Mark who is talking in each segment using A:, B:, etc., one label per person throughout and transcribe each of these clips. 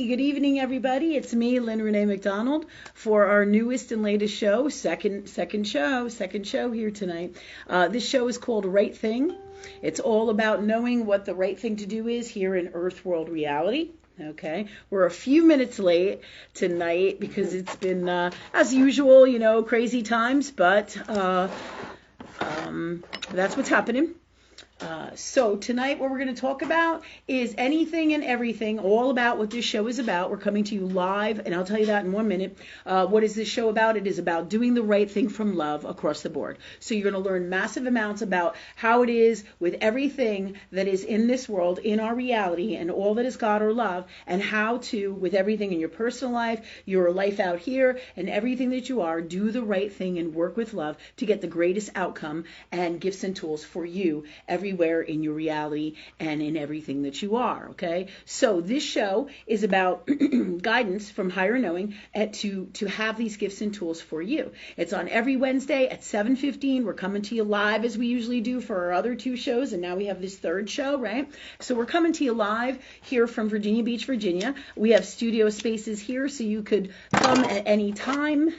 A: Good evening, everybody. It's me, Lynn Rene MacDonald, for our newest and latest show, second show here tonight. This show is called Right Thing. It's all about knowing what the right thing to do is here in Earth World reality. Okay, we're a few minutes late tonight because it's been, as usual, crazy times, but that's what's happening. So tonight what we're going to talk about is anything and everything, all about what this show is about. We're coming to you live, and I'll tell you that in 1 minute. What is this show about? It is about doing the right thing from love across the board. So you're going to learn massive amounts about how it is with everything that is in this world, in our reality, and all that is God or love, and how to, with everything in your personal life, your life out here, and everything that you are, do the right thing and work with love to get the greatest outcome and gifts and tools for you everywhere in your reality and in everything that you are, okay? So this show is about guidance from higher knowing to have these gifts and tools for you. It's on every Wednesday at 7:15. We're coming to you live as we usually do for our other two shows, and now we have this third show, right? So we're coming to you live here from Virginia Beach, Virginia. We have studio spaces here, so you could come at any time.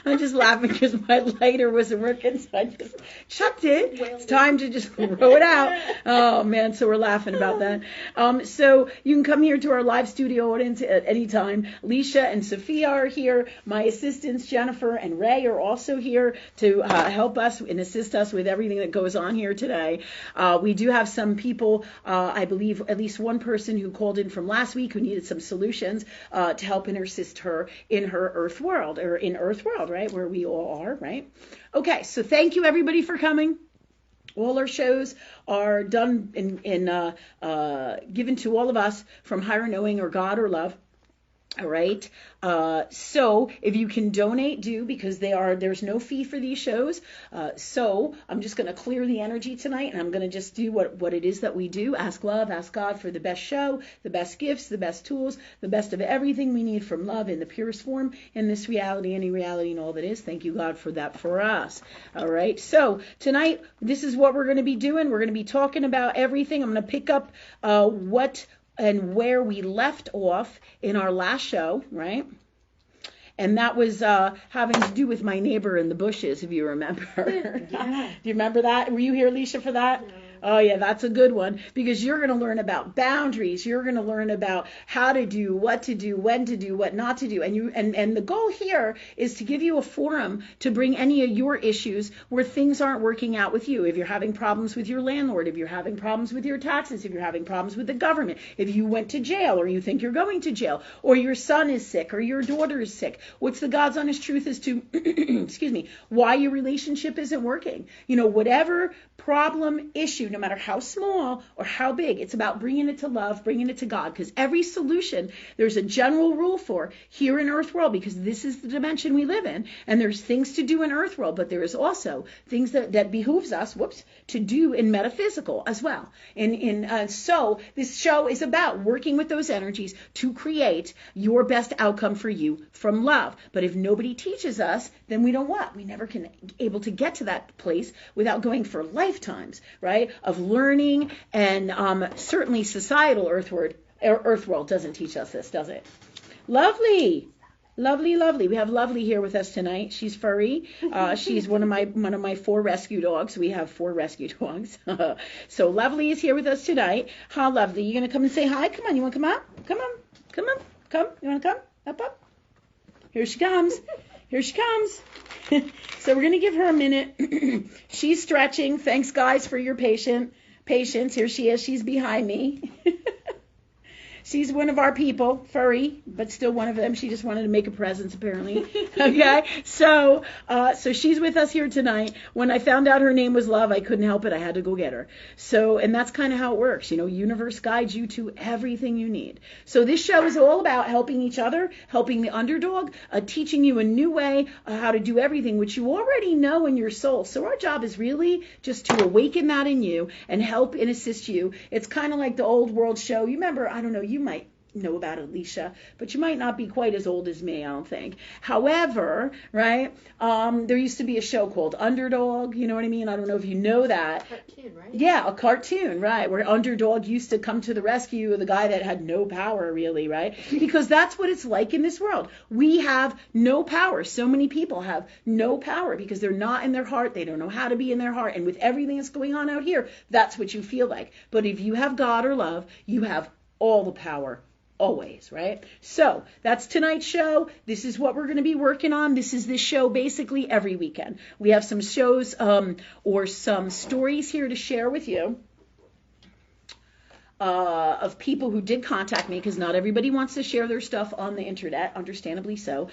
A: I'm just laughing because my lighter wasn't working, so I just chucked it. It's time to just throw it out. Oh, man, so we're laughing about that. So you can come here to our live studio audience at any time. Leisha and Sophia are here. My assistants, Jennifer and Ray, are also here to help us and assist us with everything that goes on here today. We do have some people, I believe at least one person who called in from last week who needed some solutions to help and assist her in her Earth world, or in Earth world, right, where we all are, right? Okay, so thank you everybody for coming. All our shows are done given to all of us from higher knowing or God or love. All right. So if you can donate, do, because there's no fee for these shows. So I'm just going to clear the energy tonight, and I'm going to just do what it is that we do. Ask love, ask God for the best show, the best gifts, the best tools, the best of everything we need from love in the purest form in this reality, any reality and all that is. Thank you, God, for that for us. All right. So tonight, this is what we're going to be doing. We're going to be talking about everything. I'm going to pick up what and where we left off in our last show, right? And that was having to do with my neighbor in the bushes, if you remember. Yeah. Do you remember that? Were you here, Leisha, for that? No. Oh, yeah, that's a good one, because you're going to learn about boundaries. You're going to learn about how to do, what to do, when to do, what not to do. And the goal here is to give you a forum to bring any of your issues where things aren't working out with you. If you're having problems with your landlord, if you're having problems with your taxes, if you're having problems with the government, if you went to jail or you think you're going to jail, or your son is sick or your daughter is sick, what's the God's honest truth as to, excuse me, why your relationship isn't working? Whatever problem, issue, no matter how small or how big, it's about bringing it to love, bringing it to God, because every solution, there's a general rule for here in Earth World, because this is the dimension we live in, and there's things to do in Earth World, but there is also things that behooves us, to do in metaphysical as well. So this show is about working with those energies to create your best outcome for you from love. But if nobody teaches us, then we don't what? We never can able to get to that place without going for lifetimes, right, of learning. And certainly societal Earth World doesn't teach us this, does it? Lovely. We have Lovely here with us tonight. She's furry. She's one of my 4 rescue dogs. We have 4 rescue dogs. So Lovely is here with us tonight. Hi, Lovely. You gonna come and say hi? Come on. You wanna come up? Come. You wanna come? Up. Here she comes. So we're gonna give her a minute. She's stretching. Thanks, guys, for your patience. Here she is. She's behind me. She's one of our people, furry, but still one of them. She just wanted to make a presence, apparently. Okay, so she's with us here tonight. When I found out her name was Love, I couldn't help it. I had to go get her. So, and that's kind of how it works. Universe guides you to everything you need. So this show is all about helping each other, helping the underdog, teaching you a new way how to do everything, which you already know in your soul. So our job is really just to awaken that in you and help and assist you. It's kind of like the old world show. You remember, I don't know, you might know about Alicia, but you might not be quite as old as me, I don't think. However, right, there used to be a show called Underdog, you know what I mean? I don't know if you know that.
B: Cartoon, right?
A: Yeah, a cartoon, right, where Underdog used to come to the rescue of the guy that had no power, really, right? Because that's what it's like in this world. We have no power. So many people have no power because they're not in their heart. They don't know how to be in their heart. And with everything that's going on out here, that's what you feel like. But if you have God or love, you have all the power. Always, right? So that's tonight's show. This is what we're going to be working on. This is this show basically every weekend. We have some shows or some stories here to share with you of people who did contact me, because not everybody wants to share their stuff on the internet, understandably so,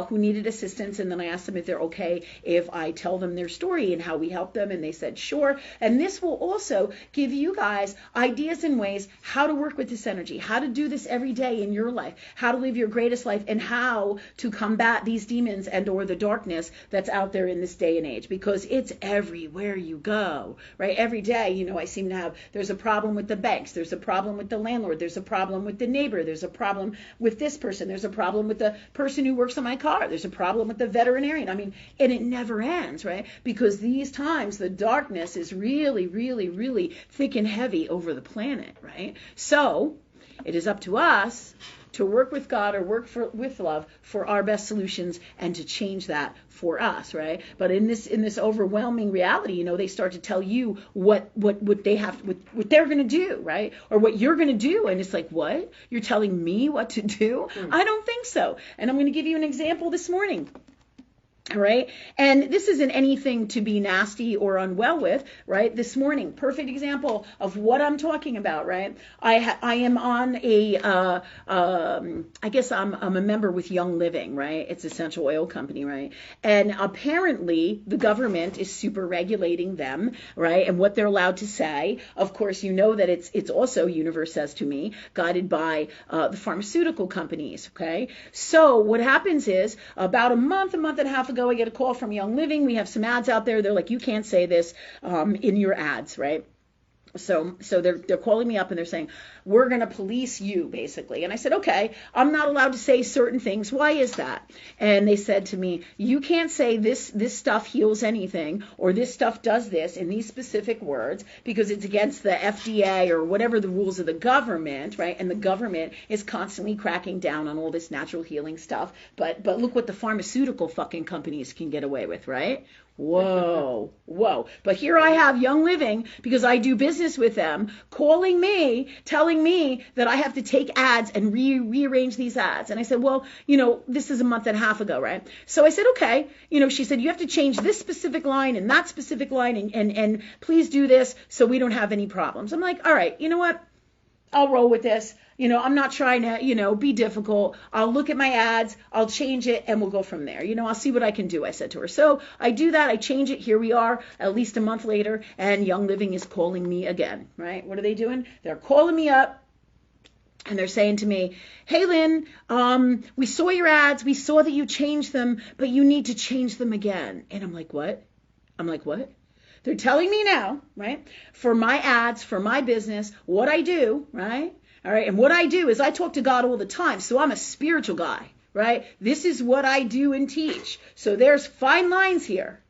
A: who needed assistance. And then I asked them if they're okay if I tell them their story and how we help them. And they said, sure. And this will also give you guys ideas and ways how to work with this energy, how to do this every day in your life, how to live your greatest life, and how to combat these demons and or the darkness that's out there in this day and age, because it's everywhere you go, right? Every day, you know, I seem to have, there's a problem with the banks, there's a problem with the landlord, there's a problem with the neighbor, there's a problem with this person, there's a problem with the person who works on my car, there's a problem with the veterinarian. I mean, and it never ends, right? Because these times the darkness is really, really, really thick and heavy over the planet, right? So it is up to us to work with God or work with love for our best solutions and to change that for us, right? But in this overwhelming reality, you know, they start to tell you what they have, what they're going to do, right? Or what you're going to do. And it's like, what? You're telling me what to do? I don't think so. And I'm going to give you an example this morning. All right. And this isn't anything to be nasty or unwell with, right? This morning, perfect example of what I'm talking about, right? I am on I guess I'm a member with Young Living, right? It's essential oil company, right? And apparently the government is super regulating them, right? And what they're allowed to say. Of course, you know that it's also, universe says to me, guided by the pharmaceutical companies, okay? So what happens is about a month and a half ago, I get a call from Young Living. We have some ads out there. They're like, you can't say this in your ads, right? So they're calling me up and they're saying, we're going to police you, basically. And I said, okay, I'm not allowed to say certain things. Why is that? And they said to me, you can't say this stuff heals anything, or this stuff does this in these specific words, because it's against the FDA or whatever the rules of the government, right? And the government is constantly cracking down on all this natural healing stuff. But look what the pharmaceutical fucking companies can get away with, right? Whoa. But here I have Young Living, because I do business with them, calling me, telling me that I have to take ads and rearrange these ads. And I said, well, you know, this is a month and a half ago, right? So I said, okay. You know, she said, you have to change this specific line and that specific line and please do this so we don't have any problems. I'm like, all right, you know what? I'll roll with this. You know, I'm not trying to, you know, be difficult. I'll look at my ads, I'll change it, and we'll go from there. You know, I'll see what I can do, I said to her. So I do that, I change it. Here we are, at least a month later, and Young Living is calling me again, right? What are they doing? They're calling me up, and they're saying to me, hey, Lynn, we saw your ads, we saw that you changed them, but you need to change them again. And I'm like, what? They're telling me now, right, for my ads, for my business, what I do, right? All right, and what I do is I talk to God all the time, so I'm a spiritual guy, right? This is what I do and teach. So there's fine lines here,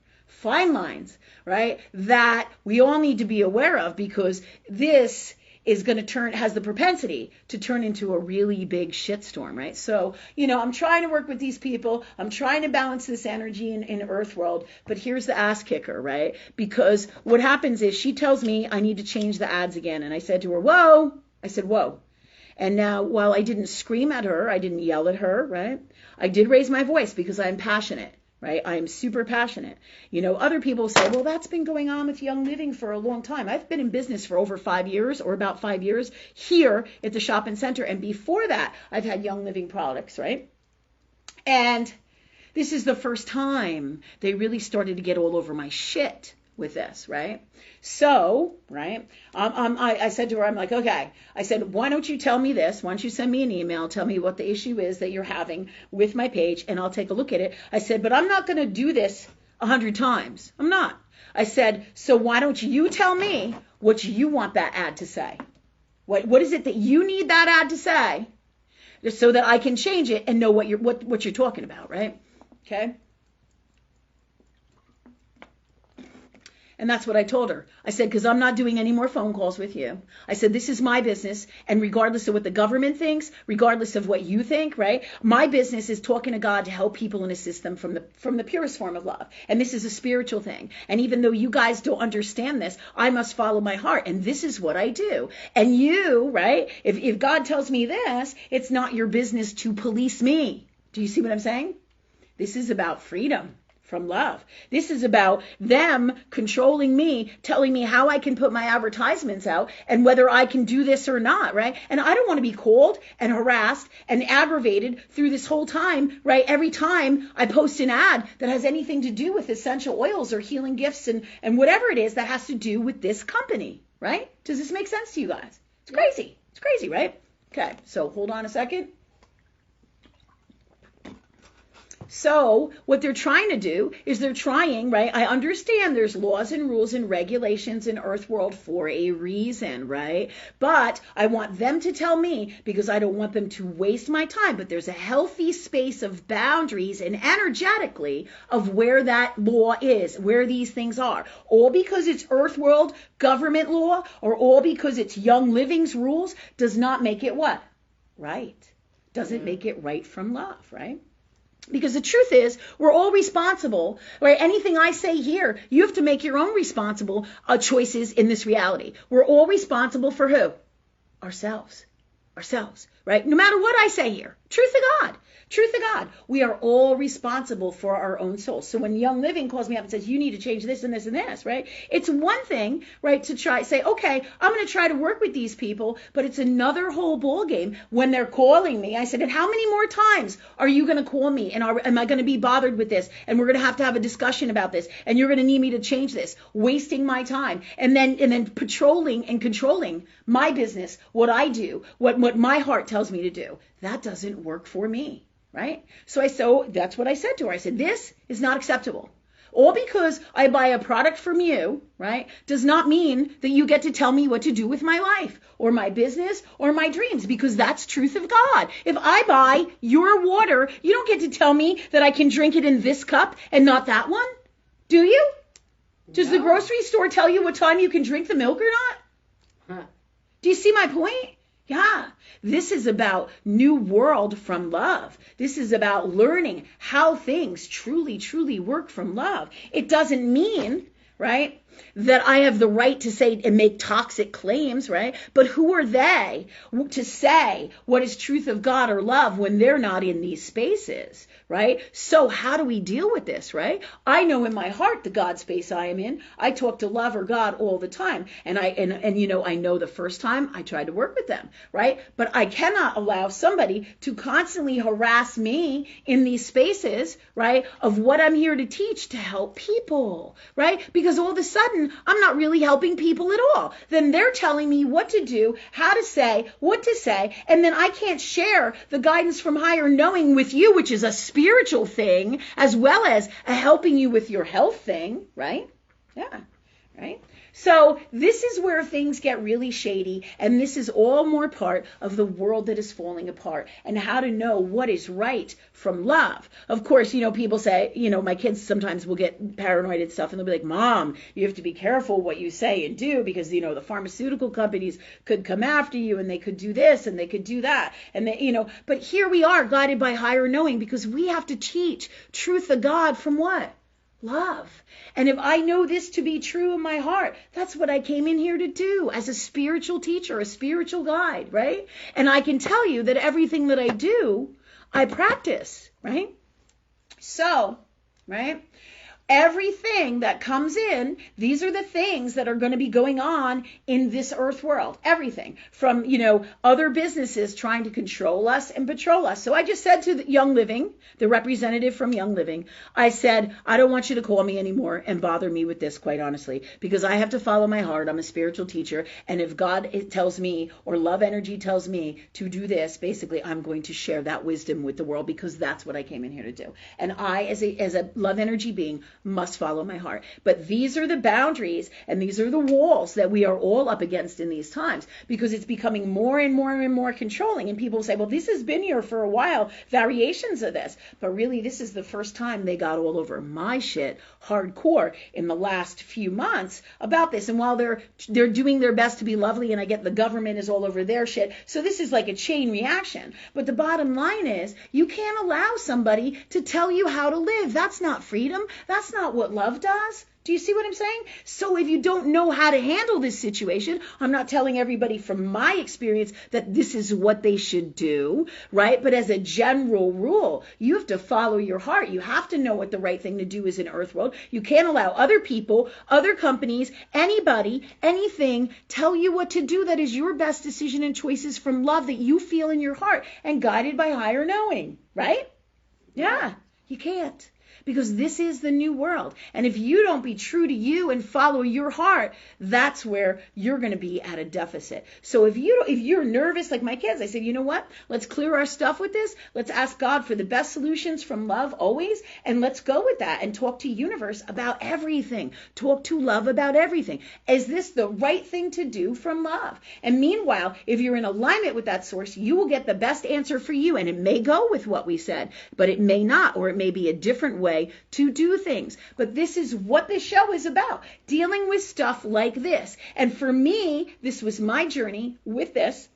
A: right, that we all need to be aware of, because this is going to has the propensity to turn into a really big shitstorm, right? So, you know, I'm trying to work with these people. I'm trying to balance this energy in Earth world. But here's the ass kicker, right? Because what happens is she tells me I need to change the ads again. And I said to her, whoa. I said, whoa. And now, while I didn't scream at her, I didn't yell at her, right? I did raise my voice because I'm passionate. Right? I am super passionate. You know, other people say, well, that's been going on with Young Living for a long time. I've been in business for over 5 years, or about 5 years, here at the shopping center. And before that, I've had Young Living products, right? And this is the first time they really started to get all over my shit with this, right? So, right, I said to her, I'm like, okay. I said, why don't you tell me this? Why don't you send me an email? Tell me what the issue is that you're having with my page, and I'll take a look at it. I said, but I'm not going to do this 100 times. I'm not. I said, so why don't you tell me what you want that ad to say? What is it that you need that ad to say? just so that I can change it and know what you're talking about, right? Okay. And that's what I told her. I said, because I'm not doing any more phone calls with you. I said, this is my business. And regardless of what the government thinks, regardless of what you think, right? My business is talking to God to help people and assist them from the purest form of love. And this is a spiritual thing. And even though you guys don't understand this, I must follow my heart. And this is what I do. And you, right? If God tells me this, it's not your business to police me. Do you see what I'm saying? This is about freedom from love. This is about them controlling me, telling me how I can put my advertisements out and whether I can do this or not, right? And I don't want to be called and harassed and aggravated through this whole time, right? Every time I post an ad that has anything to do with essential oils or healing gifts and whatever it is that has to do with this company, right? Does this make sense to you guys? It's crazy. It's crazy, right? Okay, so hold on a second. So what they're trying to do is they're trying, right? I understand there's laws and rules and regulations in Earth World for a reason, right? But I want them to tell me because I don't want them to waste my time. But there's a healthy space of boundaries and energetically of where that law is, where these things are. All because it's Earth World government law or all because it's Young Living's rules does not make it what? Right. Doesn't make it right from love, right? Because the truth is, we're all responsible, right? Anything I say here, you have to make your own responsible choices in this reality. We're all responsible for who? Ourselves, right? No matter what I say here, truth to God. We are all responsible for our own souls. So when Young Living calls me up and says, you need to change this and this and this, right? It's one thing, right, to say, okay, I'm going to try to work with these people, but it's another whole ball game when they're calling me. I said, and how many more times are you going to call me? And am I going to be bothered with this? And we're going to have a discussion about this. And you're going to need me to change this, wasting my time. And then patrolling and controlling my business, what I do, what my heart tells me to do. That doesn't work for me. Right? So that's what I said to her. I said, this is not acceptable. All because I buy a product from you, right, does not mean that you get to tell me what to do with my life or my business or my dreams, because that's truth of God. If I buy your water, you don't get to tell me that I can drink it in this cup and not that one. Do you? Does the grocery store tell you what time you can drink the milk or not? Huh. Do you see my point? Yeah, this is about new world from love. This is about learning how things truly, truly work from love. It doesn't mean, right, that I have the right to say and make toxic claims, right? But who are they to say what is truth of God or love when they're not in these spaces, right? So how do we deal with this, right? I know in my heart the God space I am in. I talk to love or God all the time. And I know the first time I tried to work with them, right? But I cannot allow somebody to constantly harass me in these spaces, right, of what I'm here to teach to help people, right? Because all of a sudden I'm not really helping people at all. Then they're telling me what to do, how to say, what to say, and then I can't share the guidance from higher knowing with you, which is a spiritual thing, as well as a helping you with your health thing, right? Yeah, right? So this is where things get really shady, and this is all more part of the world that is falling apart and how to know what is right from love. Of course, people say, my kids sometimes will get paranoid and stuff, and they'll be like, Mom, you have to be careful what you say and do because, the pharmaceutical companies could come after you and they could do this and they could do that. And but here we are guided by higher knowing because we have to teach truth of God from what? Love. And if I know this to be true in my heart, that's what I came in here to do as a spiritual teacher, a spiritual guide, right? And I can tell you that everything that I do, I practice, right? So, right? Everything that comes in, these are the things that are going to be going on in this earth world. Everything from, other businesses trying to control us and patrol us. So I just said to Young Living, the representative from Young Living, I said, I don't want you to call me anymore and bother me with this, quite honestly, because I have to follow my heart. I'm a spiritual teacher. And if God tells me or love energy tells me to do this, basically, I'm going to share that wisdom with the world because that's what I came in here to do. And I, as a love energy being, must follow my heart. But these are the boundaries and these are the walls that we are all up against in these times, because it's becoming more and more and more controlling. And people say, well, this has been here for a while, variations of this. But really, this is the first time they got all over my shit hardcore in the last few months about this. And while they're doing their best to be lovely, and I get the government is all over their shit. So this is like a chain reaction. But the bottom line is, you can't allow somebody to tell you how to live. That's not freedom. That's not what love does. Do you see what I'm saying? So if you don't know how to handle this situation, I'm not telling everybody from my experience that this is what they should do, right? But as a general rule, you have to follow your heart. You have to know what the right thing to do is in Earth World. You can't allow other people, other companies, anybody, anything tell you what to do. That is your best decision and choices from love that you feel in your heart and guided by higher knowing, right? Yeah, you can't. Because this is the new world. And if you don't be true to you and follow your heart, that's where you're going to be at a deficit. So if you're nervous, like my kids, I said, you know what? Let's clear our stuff with this. Let's ask God for the best solutions from love always. And let's go with that and talk to universe about everything. Talk to love about everything. Is this the right thing to do from love? And meanwhile, if you're in alignment with that source, you will get the best answer for you. And it may go with what we said, but it may not, or it may be a different way to do things. But this is what this show is about, dealing with stuff like this. And for me, this was my journey with this,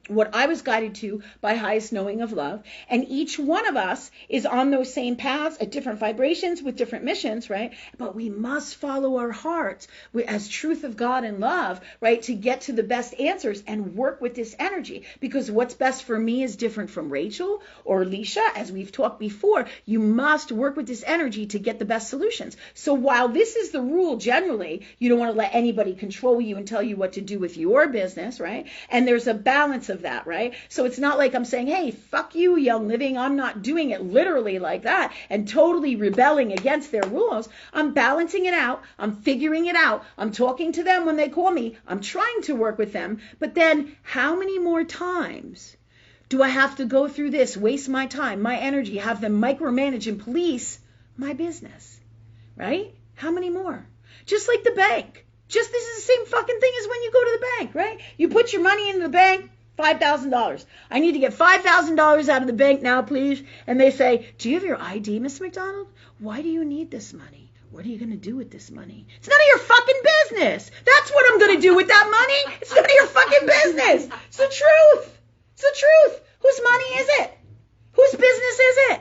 A: what I was guided to by highest knowing of love. And each one of us is on those same paths at different vibrations with different missions, right? But we must follow our hearts as truth of God and love, right? To get to the best answers and work with this energy. Because what's best for me is different from Rachel or Alicia, as we've talked before. You must work with this energy to get the best solutions. So while this is the rule generally, you don't want to let anybody control you and tell you what to do with your business, right? And there's a balance of that, right? So it's not like I'm saying, hey, fuck you, Young Living. I'm not doing it literally like that and totally rebelling against their rules. I'm balancing it out. I'm figuring it out. I'm talking to them when they call me. I'm trying to work with them. But then how many more times do I have to go through this, waste my time, my energy, have them micromanage and police my business, right? How many more? Just like the bank. Just this is the same fucking thing as when you go to the bank, right? You put your money in the bank, $5,000. I need to get $5,000 out of the bank now, please. And they say, do you have your ID, Miss MacDonald? Why do you need this money? What are you going to do with this money? It's none of your fucking business. That's what I'm going to do with that money. It's none of your fucking business. It's the truth. It's the truth. Whose money is it? Whose business is it?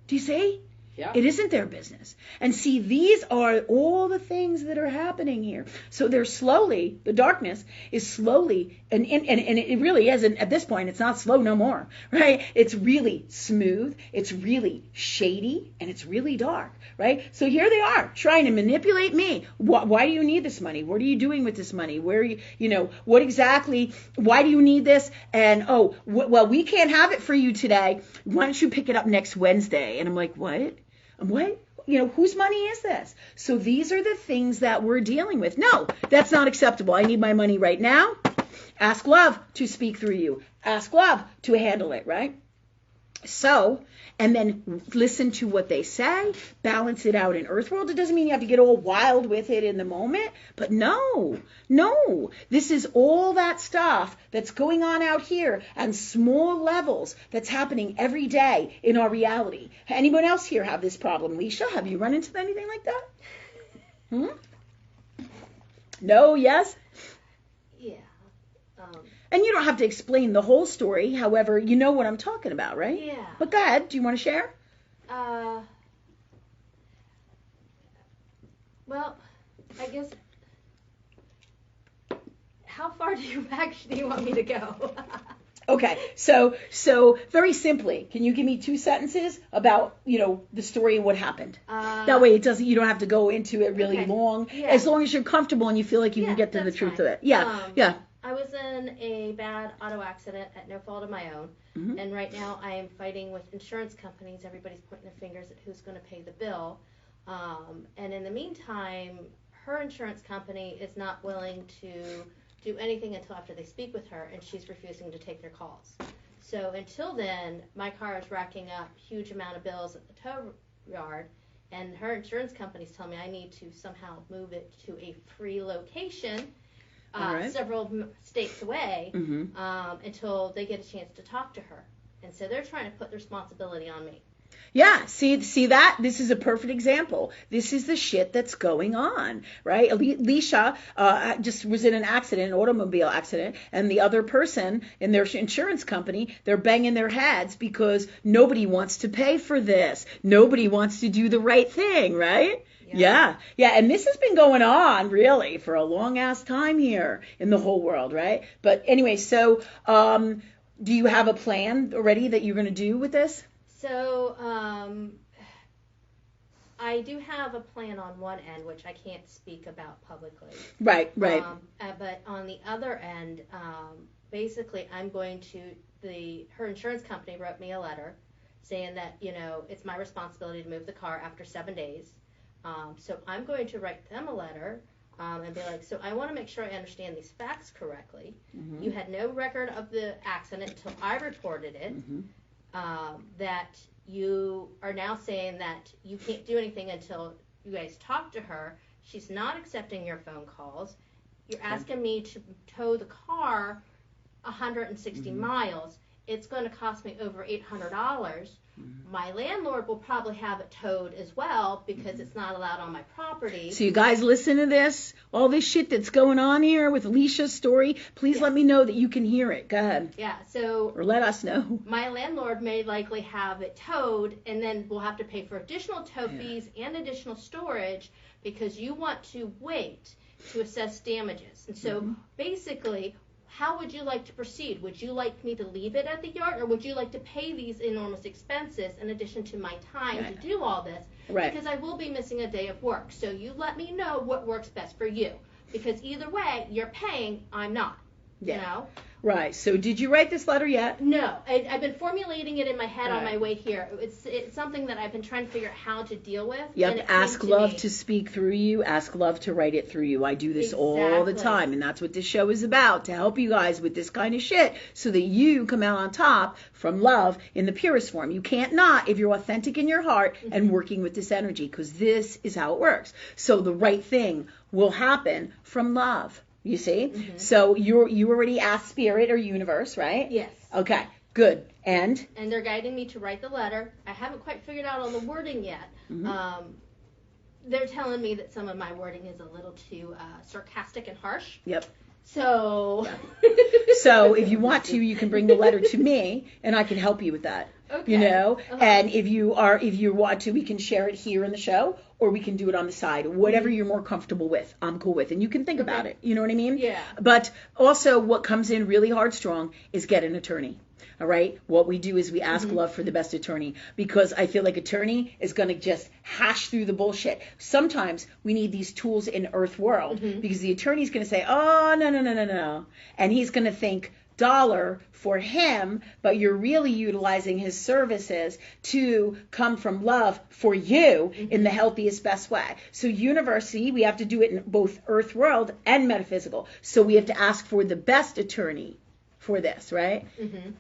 A: Do you see?
B: Yeah.
A: It isn't their business. And see, these are all the things that are happening here. So they're slowly, the darkness is slowly, and it really isn't, at this point, it's not slow no more, right? It's really smooth, it's really shady, and it's really dark, right? So here they are, trying to manipulate me. Why do you need this money? What are you doing with this money? Where are you, what exactly, why do you need this? And, well, we can't have it for you today. Why don't you pick it up next Wednesday? And I'm like, what? What? Whose money is this? So these are the things that we're dealing with. No, that's not acceptable. I need my money right now. Ask love to speak through you. Ask love to handle it, right? So, and then listen to what they say, balance it out in Earthworld. It doesn't mean you have to get all wild with it in the moment, but no, this is all that stuff that's going on out here on small levels that's happening every day in our reality. Anyone else here have this problem? Leisha, have you run into anything like that? No, yes?
C: Yeah.
A: And you don't have to explain the whole story. However, you know what I'm talking about, right?
C: Yeah.
A: But go ahead. Do you want to share?
C: Well, I guess, how far do you actually want me to go?
A: Okay, so very simply, can you give me 2 sentences about, the story and what happened? That way you don't have to go into it really long,
C: yeah.
A: as long as you're comfortable and you feel like you can get to the truth of it. Yeah, yeah.
C: I was in a bad auto accident at no fault of my own, and right now I am fighting with insurance companies. Everybody's pointing their fingers at who's going to pay the bill, and in the meantime, her insurance company is not willing to do anything until after they speak with her, and she's refusing to take their calls. So until then, my car is racking up huge amount of bills at the tow yard, and her insurance company's telling me I need to somehow move it to a free location, several states away, until they get a chance to talk to her. And so they're trying to put the responsibility on me.
A: Yeah, see that? This is a perfect example. This is the shit that's going on, right? Alicia just was in an accident, an automobile accident, and the other person in their insurance company, they're banging their heads because nobody wants to pay for this. Nobody wants to do the right thing, right? Yeah. And this has been going on really for a long ass time here in the whole world, right? But anyway, so do you have a plan already that you're going to do with this?
C: So, I do have a plan on one end, which I can't speak about publicly.
A: Right.
C: But on the other end, basically, I'm going to, her insurance company wrote me a letter saying that, it's my responsibility to move the car after 7 days. So I'm going to write them a letter and be like, so I want to make sure I understand these facts correctly. You had no record of the accident until I reported it. That you are now saying that you can't do anything until you guys talk to her. She's not accepting your phone calls. You're asking me to tow the car 160 miles. It's going to cost me over $800. My landlord will probably have it towed as well because it's not allowed on my property.
A: So you guys listen to this, all this shit that's going on here with Alicia's story. Please let me know that you can hear it. Go ahead.
C: Yeah, so.
A: Or let us know.
C: My landlord may likely have it towed, and then we'll have to pay for additional tow fees and additional storage because you want to wait to assess damages. And so basically, how would you like to proceed? Would you like me to leave it at the yard, or would you like to pay these enormous expenses in addition to my time to do all this?
A: Right.
C: Because I will be missing a day of work. So you let me know what works best for you. Because either way, you're paying, I'm not. You know?
A: Right. So did you write this letter yet?
C: No. I've been formulating it in my head on my way here. It's something that I've been trying to figure out how to deal with.
A: Yep. Ask love to speak through you. Ask love to write it through you. I do this all the time. And that's what this show is about, to help you guys with this kind of shit so that you come out on top from love in the purest form. You can't not if you're authentic in your heart and working with this energy, because this is how it works. So the right thing will happen from love. You see? So you already asked Spirit or Universe, right?
C: Yes.
A: Okay, good. And
C: they're guiding me to write the letter. I haven't quite figured out on the wording yet. They're telling me that some of my wording is a little too sarcastic and harsh.
A: Yep.
C: So
A: So if you want to, you can bring the letter to me and I can help you with that.
C: Okay.
A: You know? And if you want to, we can share it here in the show, or we can do it on the side. Whatever you're more comfortable with, I'm cool with. And you can think about it. You know what I mean?
C: Yeah.
A: But also what comes in really hard strong is get an attorney. All right? What we do is we ask love for the best attorney, because I feel like attorney is going to just hash through the bullshit. Sometimes we need these tools in Earth World because the attorney's going to say, oh, no. And he's going to think dollar for him, but you're really utilizing his services to come from love for you in the healthiest, best way. So university, we have to do it in both Earth World and metaphysical. So we have to ask for the best attorney for this, right?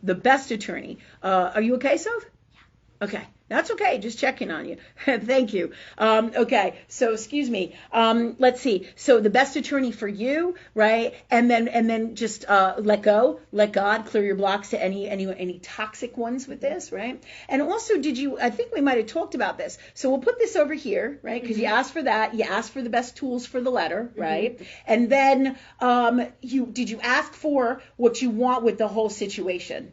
A: The best attorney. Are you okay, Soph? Yeah. Okay. That's okay. Just checking on you. Thank you. Okay. So, excuse me. Let's see. So the best attorney for you, right? And then just let go, let God clear your blocks to any toxic ones with this, right? And also, I think we might have talked about this. So we'll put this over here, right? Because you asked for that. You asked for the best tools for the letter, right? And then did you ask for what you want with the whole situation?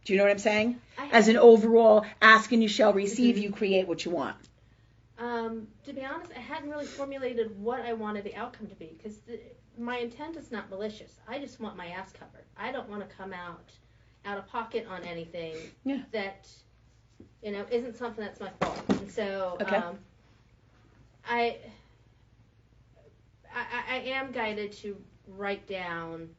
A: Do you know what I'm saying? As an overall ask and you shall receive, you create what you want.
C: To be honest, I hadn't really formulated what I wanted the outcome to be, because my intent is not malicious. I just want my ass covered. I don't want to come out of pocket on anything that, isn't something that's my fault. And so I am guided to write down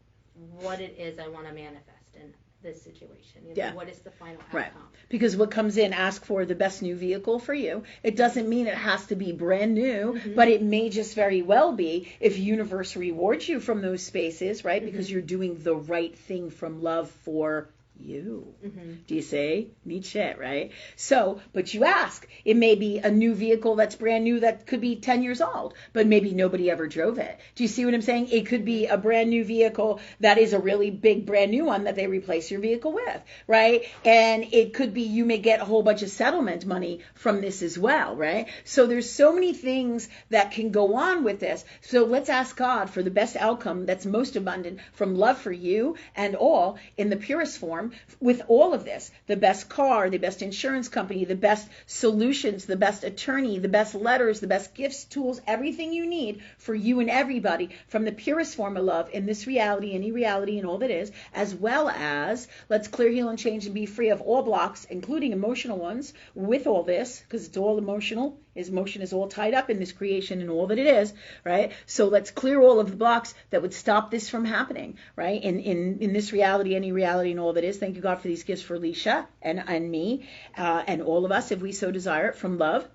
C: what it is I want to manifest in this situation. What is the final outcome?
A: Right. Because what comes in, ask for the best new vehicle for you. It doesn't mean it has to be brand new, but it may just very well be if universe rewards you from those spaces, right? Because you're doing the right thing from love for you.
C: Mm-hmm.
A: Do you see? Neat shit, right? So, but you ask, it may be a new vehicle that's brand new that could be 10 years old, but maybe nobody ever drove it. Do you see what I'm saying? It could be a brand new vehicle that is a really big brand new one that they replace your vehicle with, right? And it could be you may get a whole bunch of settlement money from this as well, right? So there's so many things that can go on with this. So let's ask God for the best outcome that's most abundant from love for you and all in the purest form with all of this. The best car, the best insurance company, the best solutions, the best attorney, the best letters, the best gifts, tools, everything you need for you and everybody from the purest form of love in this reality, any reality and all that is, as well as let's clear, heal, and change and be free of all blocks, including emotional ones, with all this, because it's all emotional. Emotion is all tied up in this creation and all that it is, right? So let's clear all of the blocks that would stop this from happening, right? In this reality, any reality and all that is. Thank you, God, for these gifts for Alicia and me and all of us, if we so desire it, from love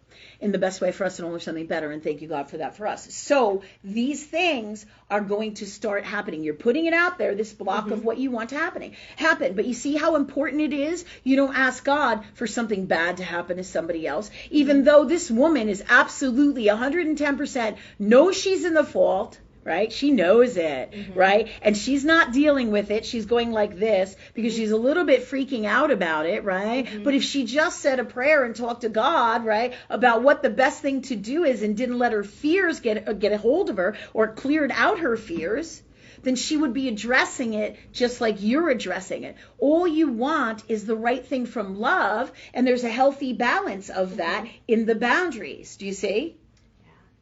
A: in the best way for us and only something better. And thank you, God, for that for us. So these things are going to start happening. You're putting it out there, this block of what you want to happen. But you see how important it is? You don't ask God for something bad to happen to somebody else, even though this woman is absolutely 110% knows she's in the fault. Right? She knows it, right? And she's not dealing with it. She's going like this because she's a little bit freaking out about it, right? But if she just said a prayer and talked to God, right, about what the best thing to do is and didn't let her fears get a hold of her or cleared out her fears, then she would be addressing it just like you're addressing it. All you want is the right thing from love, and there's a healthy balance of that in the boundaries. Do you see?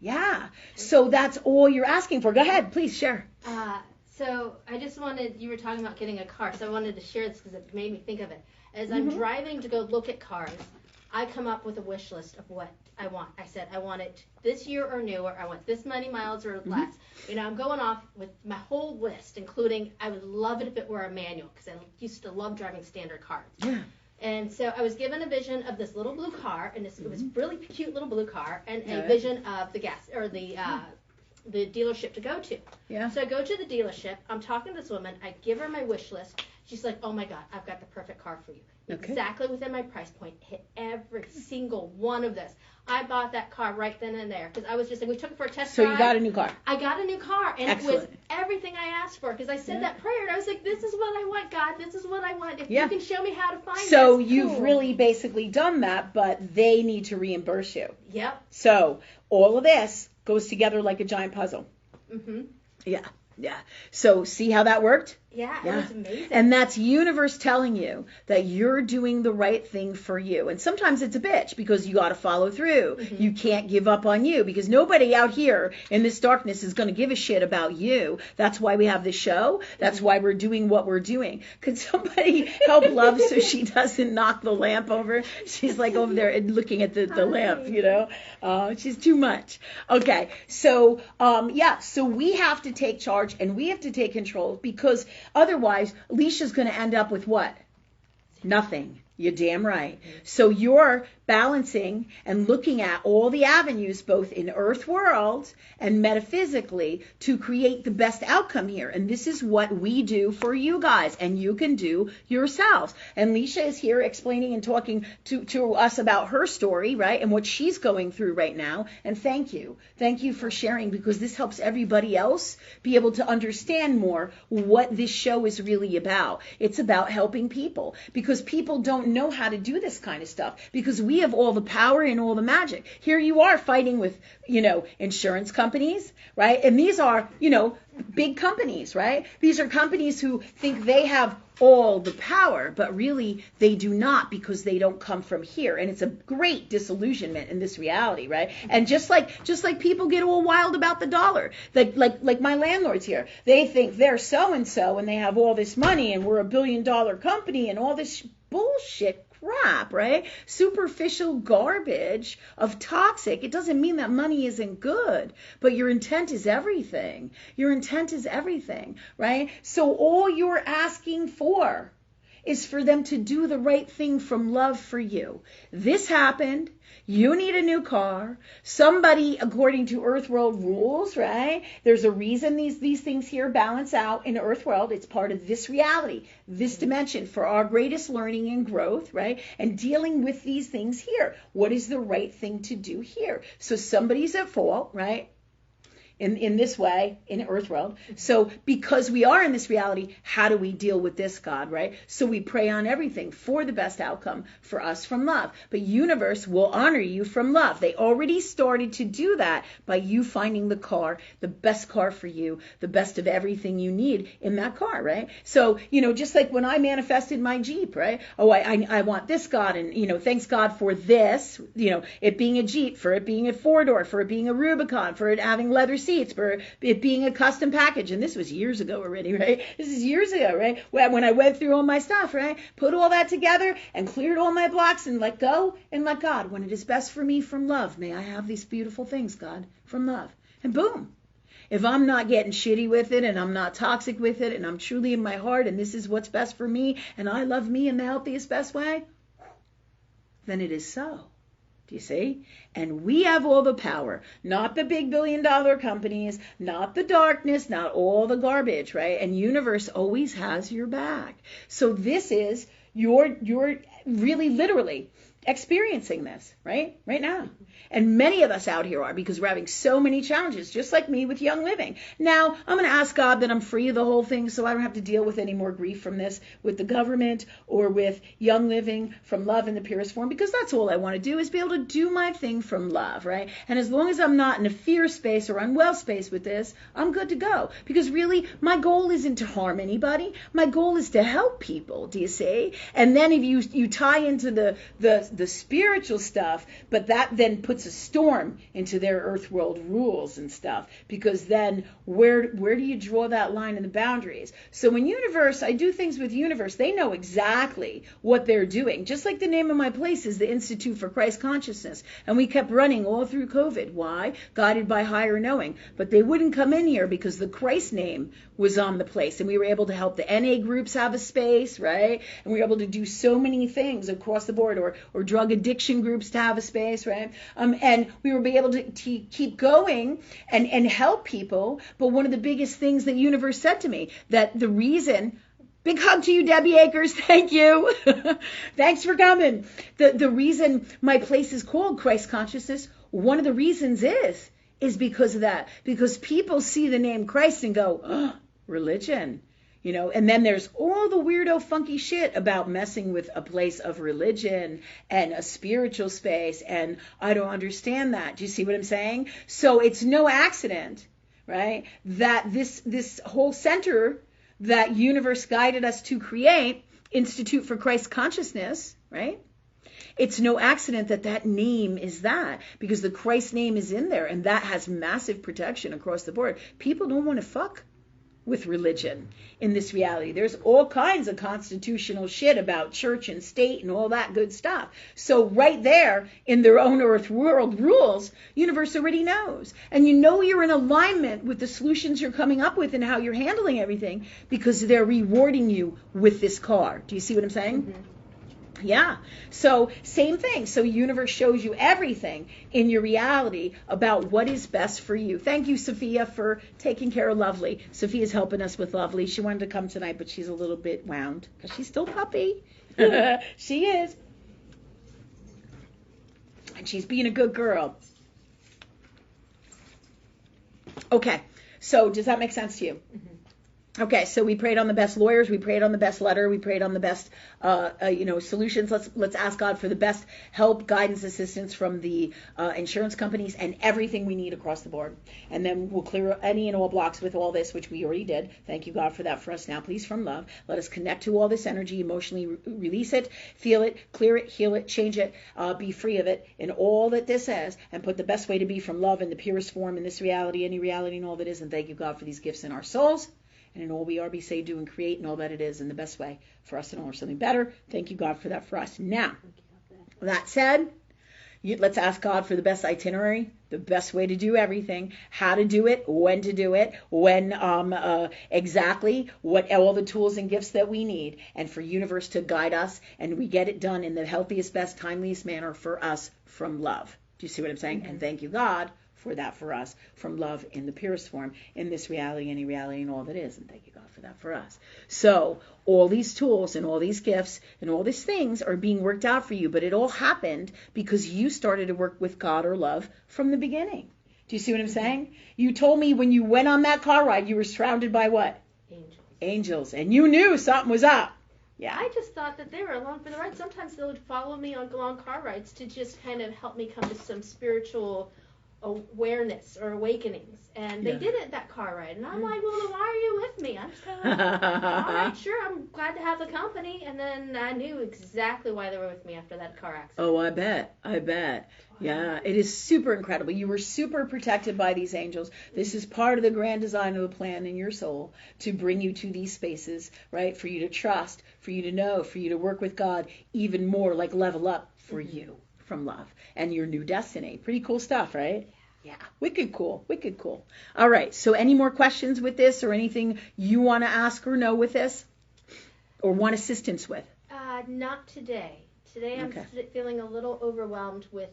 A: Yeah. So that's all you're asking for. Go ahead, please share.
C: So I just wanted, you were talking about getting a car, so I wanted to share this because it made me think of it. As I'm driving to go look at cars, I come up with a wish list of what I want. I said, I want it this year or newer. I want this many miles or less. You know, I'm going off with my whole list, including I would love it if it were a manual because I used to love driving standard cars.
A: Yeah.
C: And so I was given a vision of this little blue car, and it was a really cute little blue car, and a vision of the the dealership to go to.
A: Yeah.
C: So I go to the dealership. I'm talking to this woman. I give her my wish list. She's like, "Oh my God, I've got the perfect car for you.
A: Okay.
C: Exactly within my price point. Hit every single one of this." I bought that car right then and there because I was just like, we took it for a test drive.
A: So you got a new car.
C: I got a new car, and
A: Excellent.
C: it was everything I asked for because I said that prayer, and I was like, this is what I want, God. This is what I want. If you can show me how to find it.
A: So you've really basically done that, but they need to reimburse you.
C: Yep.
A: So all of this goes together like a giant puzzle. Yeah. Yeah. So see how that worked?
C: Yeah, it was amazing.
A: And that's universe telling you that you're doing the right thing for you. And sometimes it's a bitch because you got to follow through. You can't give up on you because nobody out here in this darkness is going to give a shit about you. That's why we have this show. That's why we're doing what we're doing. Could somebody help Love so she doesn't knock the lamp over? She's like over there looking at the lamp, you know. She's too much. Okay. So, so we have to take charge and we have to take control because otherwise, Alicia's going to end up with what? Nothing. You're damn right. So you're balancing and looking at all the avenues, both in earth world and metaphysically, to create the best outcome here. And this is what we do for you guys, and you can do yourselves. And Alicia is here explaining and talking to us about her story, right, and what she's going through right now. And thank you. Thank you for sharing, because this helps everybody else be able to understand more what this show is really about. It's about helping people, because people don't know how to do this kind of stuff, because we have all the power and all the magic. Here you are fighting with, insurance companies, right? And these are, big companies, right? These are companies who think they have all the power, but really they do not, because they don't come from here. And it's a great disillusionment in this reality, right? And just like people get all wild about the dollar, like my landlords here, they think they're so and so and they have all this money and we're a $1 billion company and all this bullshit crap, right? Superficial garbage of toxic. It doesn't mean that money isn't good, but your intent is everything. Your intent is everything, right? So all you're asking for is for them to do the right thing from love for you. This happened. You need a new car. Somebody, according to Earth World rules, right? There's a reason these things here balance out in Earth World. It's part of this reality, this dimension for our greatest learning and growth, right? And dealing with these things here. What is the right thing to do here? So somebody's at fault, right? In this way, in Earth World. So because we are in this reality, how do we deal with this, God, right? So we pray on everything for the best outcome for us from love. But universe will honor you from love. They already started to do that by you finding the car, the best car for you, the best of everything you need in that car, right? So, just like when I manifested my Jeep, right? Oh, I want this, God, and, thanks God for this, it being a Jeep, for it being a four-door, for it being a Rubicon, for it having leather seats, for it being a custom package. And this was years ago already, right? This is years ago, right? When I went through all my stuff, right? Put all that together and cleared all my blocks and let go and let God. When it is best for me from love, may I have these beautiful things, God, from love. And boom. If I'm not getting shitty with it and I'm not toxic with it and I'm truly in my heart and this is what's best for me and I love me in the healthiest, best way, then it is so. You see? And we have all the power, not the big billion-dollar companies, not the darkness, not all the garbage, right? And universe always has your back. So this is you're really literally experiencing this, right now. And many of us out here are, because we're having so many challenges, just like me with Young Living. Now, I'm going to ask God that I'm free of the whole thing so I don't have to deal with any more grief from this with the government or with Young Living from love in the purest form, because that's all I want to do is be able to do my thing from love, right? And as long as I'm not in a fear space or unwell space with this, I'm good to go. Because really, my goal isn't to harm anybody. My goal is to help people, do you see? And then if you tie into the spiritual stuff, but that then puts a storm into their earth world rules and stuff, because then where do you draw that line in the boundaries? So when universe, I do things with universe, they know exactly what they're doing. Just like the name of my place is the Institute for Christ Consciousness, and we kept running all through COVID. Why? Guided by higher knowing. But they wouldn't come in here because the Christ name was on the place, and we were able to help the NA groups have a space, right? And we were able to do so many things across the board, or drug addiction groups to have a space, right? And we were able to keep going and help people. But one of the biggest things that universe said to me, that the reason, big hug to you, Debbie Akers, thank you. Thanks for coming. The reason my place is called Christ Consciousness, one of the reasons is because of that. Because people see the name Christ and go, oh, religion. And then there's all the weirdo funky shit about messing with a place of religion and a spiritual space, and I don't understand that. Do you see what I'm saying? So it's no accident, right, that this whole center that universe guided us to create, Institute for Christ Consciousness, right? It's no accident that name is that, because the Christ name is in there, and that has massive protection across the board. People don't want to fuck with religion in this reality. There's all kinds of constitutional shit about church and state and all that good stuff. So right there in their own earth world rules, universe already knows. And you're in alignment with the solutions you're coming up with and how you're handling everything, because they're rewarding you with this car. Do you see what I'm saying? Mm-hmm. Yeah. So same thing. So universe shows you everything in your reality about what is best for you. Thank you, Sophia, for taking care of Lovely. Sophia's helping us with Lovely. She wanted to come tonight, but she's a little bit wound because she's still puppy. She is. And she's being a good girl. Okay. So does that make sense to you? Mm-hmm. Okay, so we prayed on the best lawyers, we prayed on the best letter, we prayed on the best, solutions. Let's ask God for the best help, guidance, assistance from the insurance companies and everything we need across the board. And then we'll clear any and all blocks with all this, which we already did. Thank you, God, for that for us now. Please, from love, let us connect to all this energy, emotionally release it, feel it, clear it, heal it, change it, be free of it in all that this is, and put the best way to be from love in the purest form in this reality, any reality, and all that is. And thank you, God, for these gifts in our souls. And in all we are, be, say, do, and create, and all that it is in the best way for us and all or something better. Thank you, God, for that for us. Now, that said, let's ask God for the best itinerary, the best way to do everything, how to do it, when to do it, when exactly, what all the tools and gifts that we need, and for universe to guide us, and we get it done in the healthiest, best, timeliest manner for us from love. Do you see what I'm saying? And thank you, God, for that for us, from love in the purest form, in this reality, any reality, and all that is. And thank you, God, for that for us. So all these tools and all these gifts and all these things are being worked out for you, but it all happened because you started to work with God or love from the beginning. Do you see what I'm saying? You told me when you went on that car ride, you were surrounded by what?
C: Angels.
A: Angels. And you knew something was up. Yeah.
C: I just thought that they were along for the ride. Sometimes they would follow me on long car rides to just kind of help me come to some spiritual awareness or awakenings, and they did it that car ride, and I'm like, well, then why are you with me? I'm just kind of like, all right, sure, I'm glad to have the company. And then I knew exactly why they were with me after that car accident.
A: Oh, I bet. Wow. Yeah, it is super incredible. You were super protected by these angels. This is part of the grand design of the plan in your soul to bring you to these spaces, right? For you to trust, for you to know, for you to work with God even more, like level up for you from love and your new destiny. Pretty cool stuff, right? Yeah, wicked cool. All right, so any more questions with this or anything you want to ask or know with this or want assistance with?
C: Not today. Today I'm feeling a little overwhelmed with,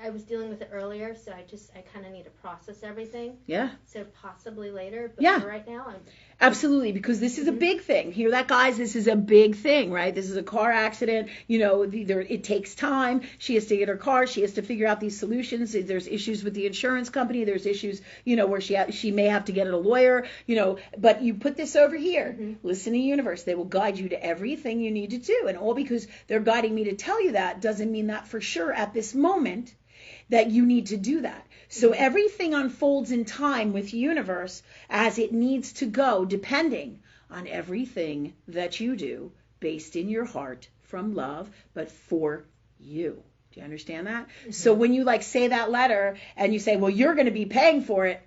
C: I was dealing with it earlier, so I kind of need to process everything.
A: Yeah.
C: So possibly later, but for right now I'm...
A: Absolutely, because this is a big thing. Hear that, guys? This is a big thing, right? This is a car accident. You know, it takes time. She has to get her car. She has to figure out these solutions. There's issues with the insurance company. There's issues, you know, where she may have to get a lawyer, you know. But you put this over here. Listen to universe. They will guide you to everything you need to do. And all because they're guiding me to tell you that doesn't mean that for sure at this moment that you need to do that. So everything unfolds in time with universe as it needs to go, depending on everything that you do based in your heart from love, but for you. Do you understand that? So when you like say that letter and you say, well, you're going to be paying for it,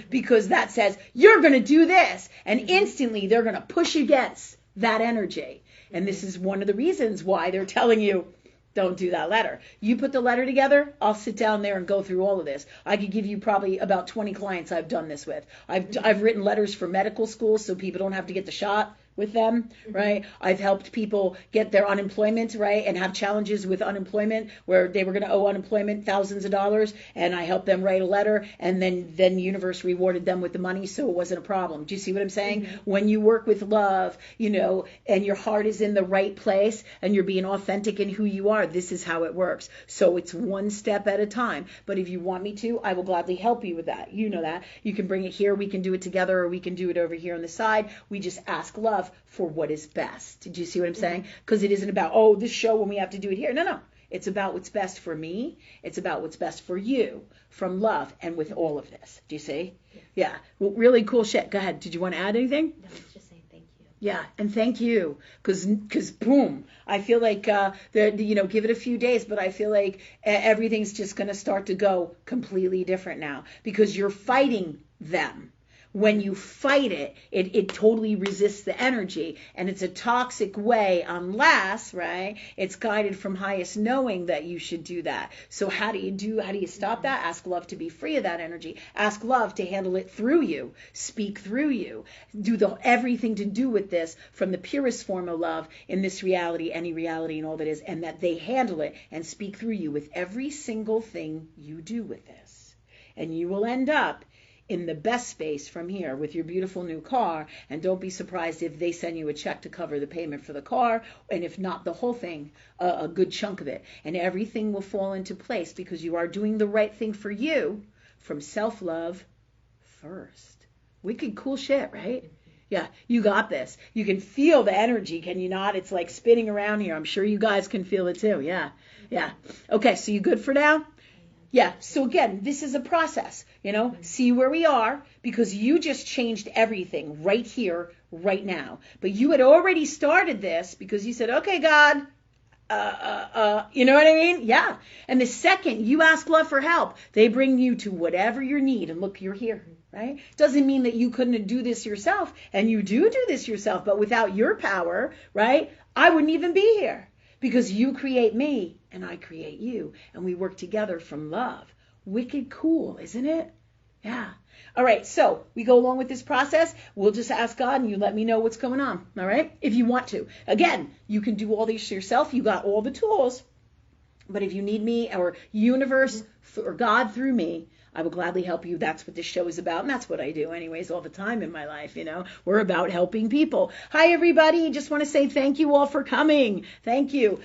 A: because that says you're going to do this, and instantly they're going to push against that energy. And this is one of the reasons why they're telling you, don't do that letter. You put the letter together, I'll sit down there and go through all of this. I could give you probably about 20 clients I've done this with. I've written letters for medical schools so people don't have to get the shot with them, right? I've helped people get their unemployment, right, and have challenges with unemployment where they were going to owe unemployment thousands of dollars, and I helped them write a letter, and then the universe rewarded them with the money, so it wasn't a problem. Do you see what I'm saying? When you work with love, you know, and your heart is in the right place, and you're being authentic in who you are, this is how it works. So it's one step at a time. But if you want me to, I will gladly help you with that. You know that. You can bring it here, we can do it together, or we can do it over here on the side. We just ask love for what is best. Did you see what I'm saying? Because it isn't about, oh, this show when we have to do it here. No. It's about what's best for me. It's about what's best for you from love and with all of this. Do you see? Yeah. Well, really cool shit. Go ahead. Did you want to add anything?
C: No, I was just saying thank you.
A: Yeah, and thank you. Because boom, I feel like, give it a few days, but I feel like everything's just going to start to go completely different now because you're fighting them. When you fight it, it totally resists the energy, and it's a toxic way unless, right, it's guided from highest knowing that you should do that. So how do you stop that? Ask love to be free of that energy. Ask love to handle it through you, speak through you, do everything to do with this from the purest form of love in this reality, any reality and all that is, and that they handle it and speak through you with every single thing you do with this. And you will end up in the best space from here with your beautiful new car, and don't be surprised if they send you a check to cover the payment for the car, and if not the whole thing, a good chunk of it, and everything will fall into place because you are doing the right thing for you from self-love first. Wicked cool shit, right? Yeah, you got this. You can feel the energy, can you not? It's like spinning around here. I'm sure you guys can feel it too. Yeah. Okay, so you good for now? Yeah, so again, this is a process, see where we are, because you just changed everything right here, right now. But you had already started this because you said, okay, God, you know what I mean? Yeah. And the second you ask love for help, they bring you to whatever your need. And look, you're here, right? Doesn't mean that you couldn't do this yourself. And you do this yourself, but without your power, right, I wouldn't even be here. Because you create me and I create you, and we work together from love. Wicked cool, isn't it? Yeah. All right, so we go along with this process. We'll just ask God and you let me know what's going on, all right? If you want to. Again, you can do all these yourself. You got all the tools. But if you need me or universe or God through me, I will gladly help you. That's what this show is about, and that's what I do anyways all the time in my life, We're about helping people. Hi, everybody. Just want to say thank you all for coming. Thank you.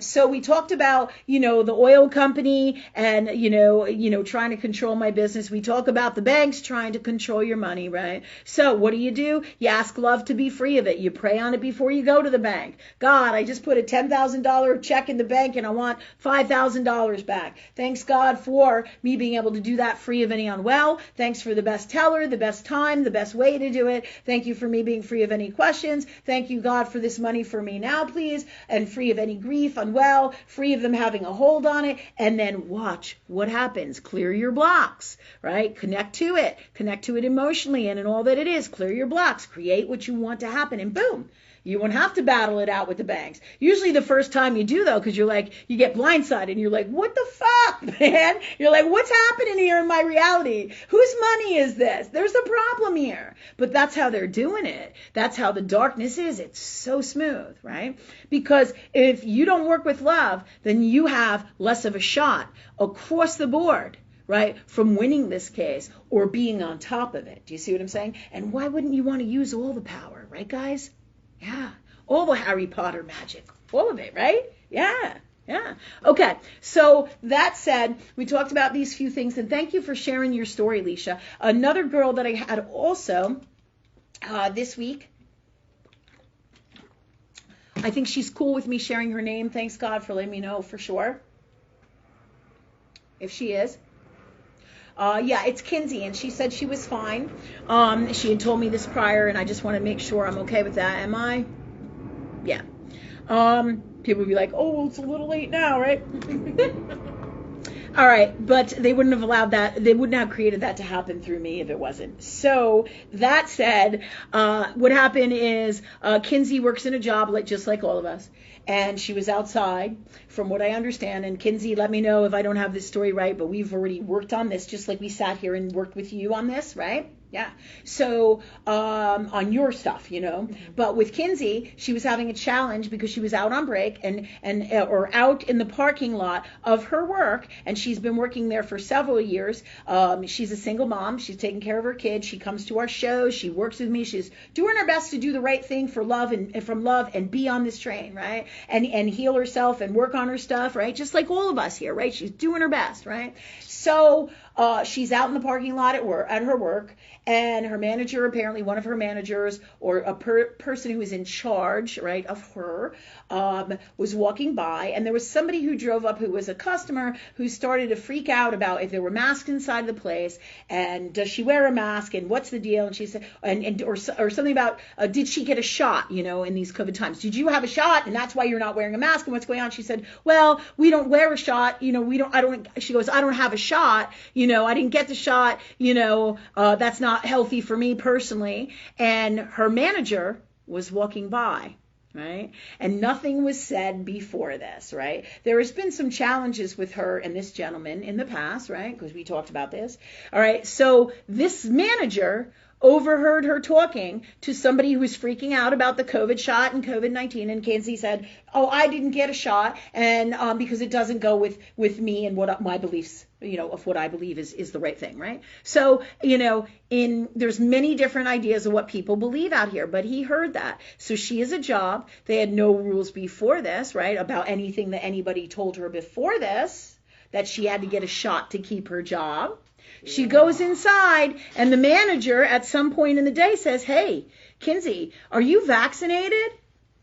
A: So we talked about, the oil company and, trying to control my business. We talk about the banks trying to control your money, right? So what do? You ask love to be free of it. You pray on it before you go to the bank. God, I just put a $10,000 check in the bank and I want $5,000 back. Thanks, God, for me being able to do that free of any unwell. Thanks for the best teller, the best time, the best way to do it. Thank you for me being free of any questions. Thank you, God, for this money for me now, please, and free of any grief, unwell, free of them having a hold on it. And then watch what happens. Clear your blocks, right? Connect to it emotionally and in all that it is. Clear your blocks. Create what you want to happen, and boom. You won't have to battle it out with the banks. Usually the first time you do, though, because you get blindsided and you're like, what the fuck, man? You're like, what's happening here in my reality? Whose money is this? There's a problem here. But that's how they're doing it. That's how the darkness is. It's so smooth, right? Because if you don't work with love, then you have less of a shot across the board, right, from winning this case or being on top of it. Do you see what I'm saying? And why wouldn't you want to use all the power, right, guys? Yeah, all the Harry Potter magic, all of it, right? Yeah. Okay, so that said, we talked about these few things, and thank you for sharing your story, Leisha. Another girl that I had also this week, I think she's cool with me sharing her name. Thanks, God, for letting me know for sure if she is. It's Kinsey, and she said she was fine. She had told me this prior, and I just want to make sure I'm okay with that. Am I? Yeah. People would be like, oh, well, it's a little late now, right? All right, but they wouldn't have allowed that. They wouldn't have created that to happen through me if it wasn't. So that said, what happened is Kinsey works in a job just like all of us. And she was outside, from what I understand. And Kinsey, let me know if I don't have this story right, but we've already worked on this, just like we sat here and worked with you on this, right? Yeah. So on your stuff, But with Kinsey, she was having a challenge because she was out on break or out in the parking lot of her work, and she's been working there for several years. She's a single mom. She's taking care of her kids. She comes to our shows. She works with me. She's doing her best to do the right thing for love and from love and be on this train, right? And heal herself and work on her stuff, right? Just like all of us here, right? She's doing her best, right? So she's out in the parking lot at her work, and her manager, apparently one of her managers or a person who was in charge, right, of her, was walking by, and there was somebody who drove up who was a customer who started to freak out about if there were masks inside the place, and does she wear a mask, and what's the deal? And she said, or something about did she get a shot, in these COVID times? Did you have a shot, and that's why you're not wearing a mask? And what's going on? She said, well, we don't wear a shot, she goes, I don't have a shot, I didn't get the shot, that's not healthy for me personally. And her manager was walking by, right? And nothing was said before this, right? There has been some challenges with her and this gentleman in the past, right? Because we talked about this. All right. So this manager overheard her talking to somebody who was freaking out about the COVID shot and COVID-19, and Kinsey said, oh, I didn't get a shot, and because it doesn't go with me and what my beliefs, of what I believe is the right thing, right? So, there's many different ideas of what people believe out here, but he heard that. So she has a job. They had no rules before this, right, about anything that anybody told her before this, that she had to get a shot to keep her job. She goes inside, and the manager at some point in the day says, hey, Kinsey, are you vaccinated?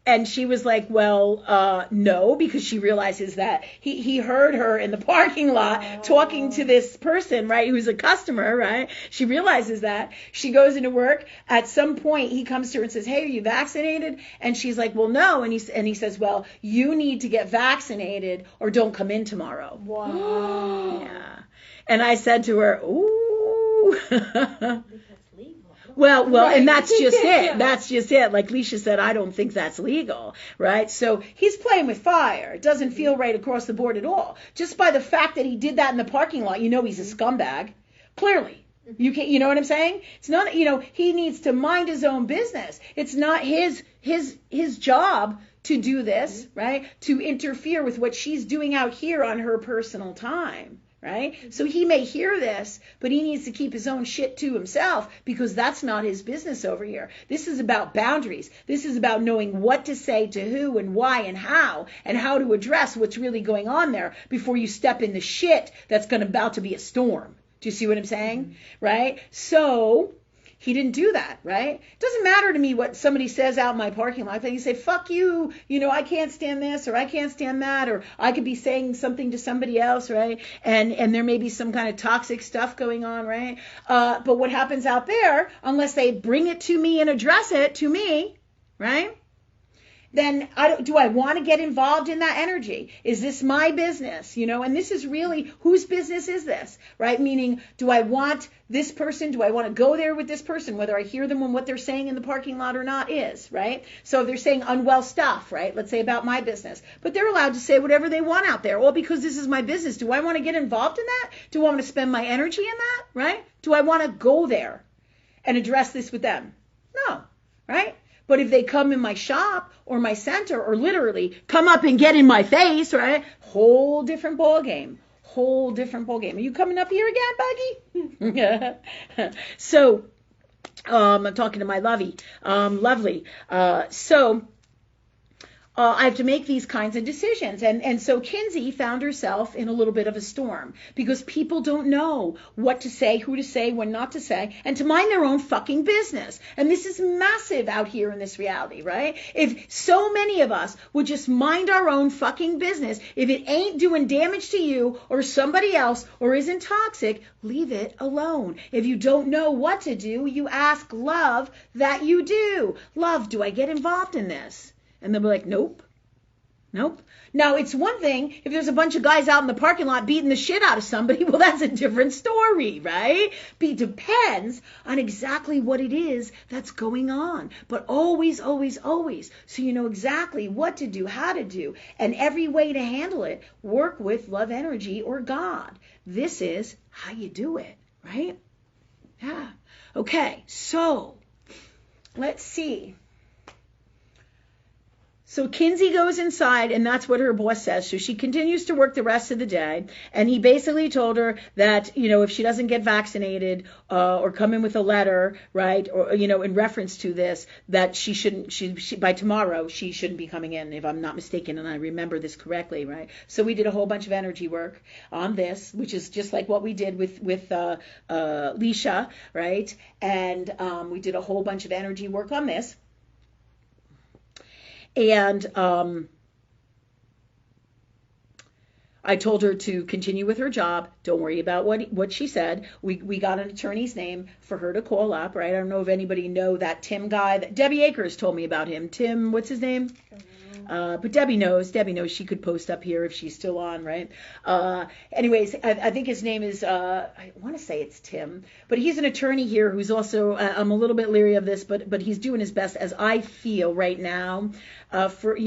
A: And she was like, well, no, because she realizes that he heard her in the parking lot talking to this person, right, who's a customer, right? She realizes that. She goes into work. At some point, he comes to her and says, hey, are you vaccinated? And she's like, well, no. And he says, well, you need to get vaccinated or don't come in tomorrow.
C: Wow.
A: Yeah. And I said to her, ooh. Well,
C: Right.
A: and that's just it.
C: Yeah.
A: That's just it. Like Leisha said, I don't think that's legal, right? So he's playing with fire. It doesn't feel right across the board at all. Just by the fact that he did that in the parking lot, you know he's a scumbag. Clearly. You know what I'm saying? It's not, he needs to mind his own business. It's not his job to do this, right? To interfere with what she's doing out here on her personal time. Right? So he may hear this, but he needs to keep his own shit to himself because that's not his business over here. This is about boundaries. This is about knowing what to say to who and why and how to address what's really going on there before you step in the shit that's about to be a storm. Do you see what I'm saying? Right? So he didn't do that, right? It doesn't matter to me what somebody says out in my parking lot. They say, fuck you, I can't stand this, or I can't stand that, or I could be saying something to somebody else, right? And there may be some kind of toxic stuff going on, right? But what happens out there, unless they bring it to me and address it to me, right? Then do I want to get involved in that energy? Is this my business? And this is really, whose business is this, right? Meaning, do I want this person? Do I want to go there with this person? Whether I hear them and what they're saying in the parking lot or not is, right? So if they're saying unwell stuff, right? Let's say about my business, but they're allowed to say whatever they want out there. Well, because this is my business. Do I want to get involved in that? Do I want to spend my energy in that, right? Do I want to go there and address this with them? No, right? But if they come in my shop or my center or literally come up and get in my face, right? Whole different ball game. Whole different ball game. Are you coming up here again, Buggy? So, I'm talking to my lovely. I have to make these kinds of decisions. And so Kinsey found herself in a little bit of a storm because people don't know what to say, who to say, when not to say, and to mind their own fucking business. And this is massive out here in this reality, right? If so many of us would just mind our own fucking business, if it ain't doing damage to you or somebody else or isn't toxic, leave it alone. If you don't know what to do, you ask love that you do. Love, do I get involved in this? And they'll be like, nope. Now, it's one thing if there's a bunch of guys out in the parking lot beating the shit out of somebody. Well, that's a different story, right? It depends on exactly what it is that's going on. But always, always, always, so you know exactly what to do, how to do, and every way to handle it, work with love energy or God. This is how you do it, right? Yeah. Okay, so let's see. So Kinsey goes inside, and that's what her boss says. So she continues to work the rest of the day. And he basically told her that, if she doesn't get vaccinated or come in with a letter, right, or, in reference to this, that she shouldn't, by tomorrow, she shouldn't be coming in, if I'm not mistaken, and I remember this correctly, right? So we did a whole bunch of energy work on this, which is just like what we did with Leisha, right? And we did a whole bunch of energy work on this. And I told her to continue with her job. Don't worry about what she said. We got an attorney's name for her to call up, right? I don't know if anybody know that Tim guy. Debbie Akers told me about him. Tim, what's his name? But Debbie knows. She could post up here if she's still on, right? Anyways, I think his name is, I want to say it's Tim, but he's an attorney here who's also, I'm a little bit leery of this, but he's doing his best as I feel right now, for,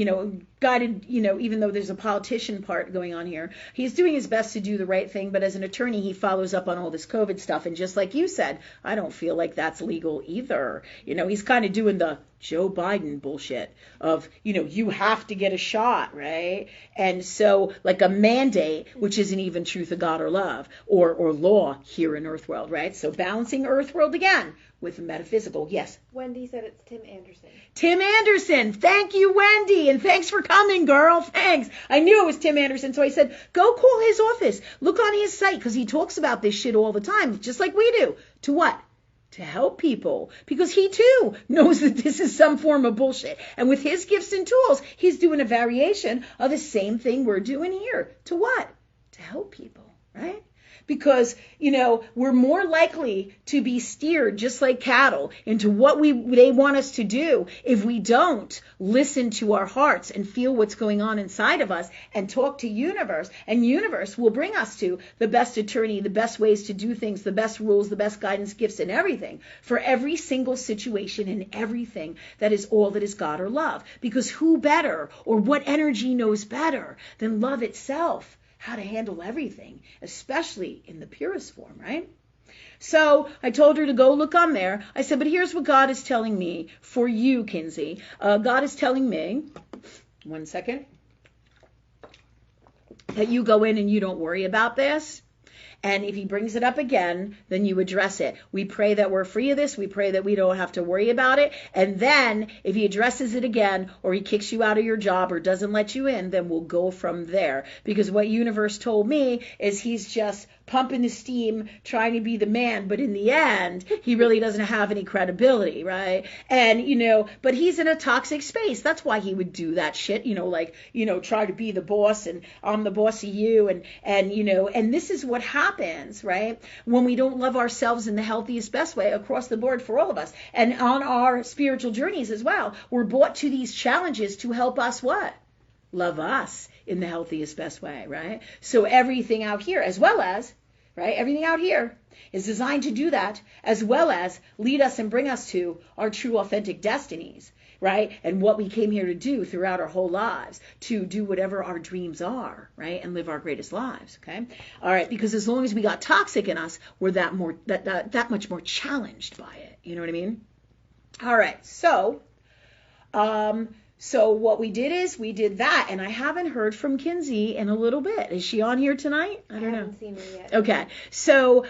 A: guided, even though there's a politician part going on here, he's doing his best to do the right thing, but as an attorney, he follows up on all this COVID stuff. And just like you said, I don't feel like that's legal either. He's kind of doing the Joe Biden bullshit of, you have to get a shot, right? And so like a mandate, which isn't even truth of God or love or law here in Earthworld, right? So balancing Earthworld again with metaphysical. Yes.
B: Wendy said it's Tim Anderson.
A: Tim Anderson. Thank you, Wendy. And thanks for coming, girl. Thanks. I knew it was Tim Anderson. So I said, go call his office. Look on his site because he talks about this shit all the time, just like we do. To what? To help people, because he too knows that this is some form of bullshit. And with his gifts and tools, he's doing a variation of the same thing we're doing here. To what? To help people, right? Because, we're more likely to be steered just like cattle into what they want us to do if we don't listen to our hearts and feel what's going on inside of us and talk to universe. And universe will bring us to the best attorney, the best ways to do things, the best rules, the best guidance, gifts, and everything for every single situation and everything that is all that is God or love. Because who better or what energy knows better than love itself? How to handle everything, especially in the purest form, right? So I told her to go look on there. I said, but here's what God is telling me for you, Kinsey. God is telling me, one second, that you go in and you don't worry about this. And if he brings it up again, then you address it. We pray that we're free of this. We pray that we don't have to worry about it. And then if he addresses it again, or he kicks you out of your job or doesn't let you in, then we'll go from there. Because what universe told me is he's just pumping the steam, trying to be the man. But in the end, he really doesn't have any credibility, right? And, but he's in a toxic space. That's why he would do that shit, try to be the boss and I'm the boss of you. And this is what happens, right? When we don't love ourselves in the healthiest, best way across the board for all of us. And on our spiritual journeys as well, we're brought to these challenges to help us what? Love us in the healthiest, best way, right? So everything out here, as well as, right, everything out here is designed to do that, as well as lead us and bring us to our true, authentic destinies, right? And what we came here to do throughout our whole lives, to do whatever our dreams are, right? And live our greatest lives, okay? All right, because as long as we got toxic in us, we're that much more challenged by it. You know what I mean? All right, so what we did is we did that, and I haven't heard from Kinsey in a little bit. Is she on here tonight? I don't know.
B: I haven't seen her yet.
A: Okay, so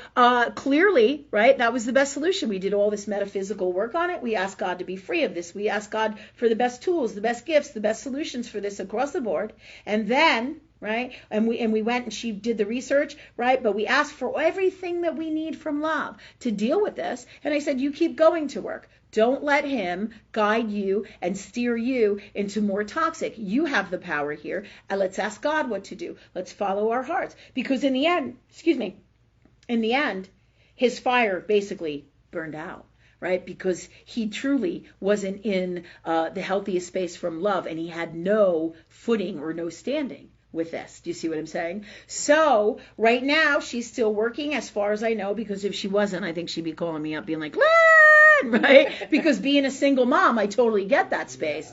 A: clearly, right, that was the best solution. We did all this metaphysical work on it. We asked God to be free of this. We asked God for the best tools, the best gifts, the best solutions for this across the board. And then, right, and we went and she did the research, right, but we asked for everything that we need from love to deal with this. And I said, you keep going to work. Don't let him guide you and steer you into more toxic. You have the power here. And let's ask God what to do. Let's follow our hearts. Because in the end, his fire basically burned out, right? Because he truly wasn't in the healthiest space from love, and he had no footing or no standing with this. Do you see what I'm saying? So right now she's still working as far as I know, because if she wasn't, I think she'd be calling me up being like, right? Because being a single mom, I totally get that space.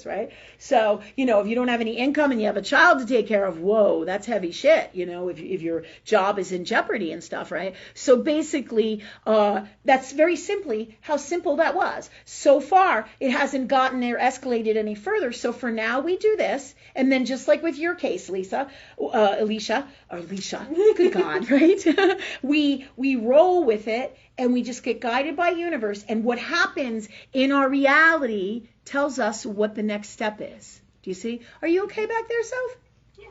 A: Right? So, if you don't have any income and you have a child to take care of, whoa, that's heavy shit, if your job is in jeopardy and stuff, right? So basically, that's very simply how simple that was. So far, it hasn't gotten there, escalated any further. So for now, we do this. And then just like with your case, Alicia, good God, right? we roll with it. And we just get guided by universe. And what happens in our reality tells us what the next step is. Do you see? Are you okay back there, Soph?
C: Yeah.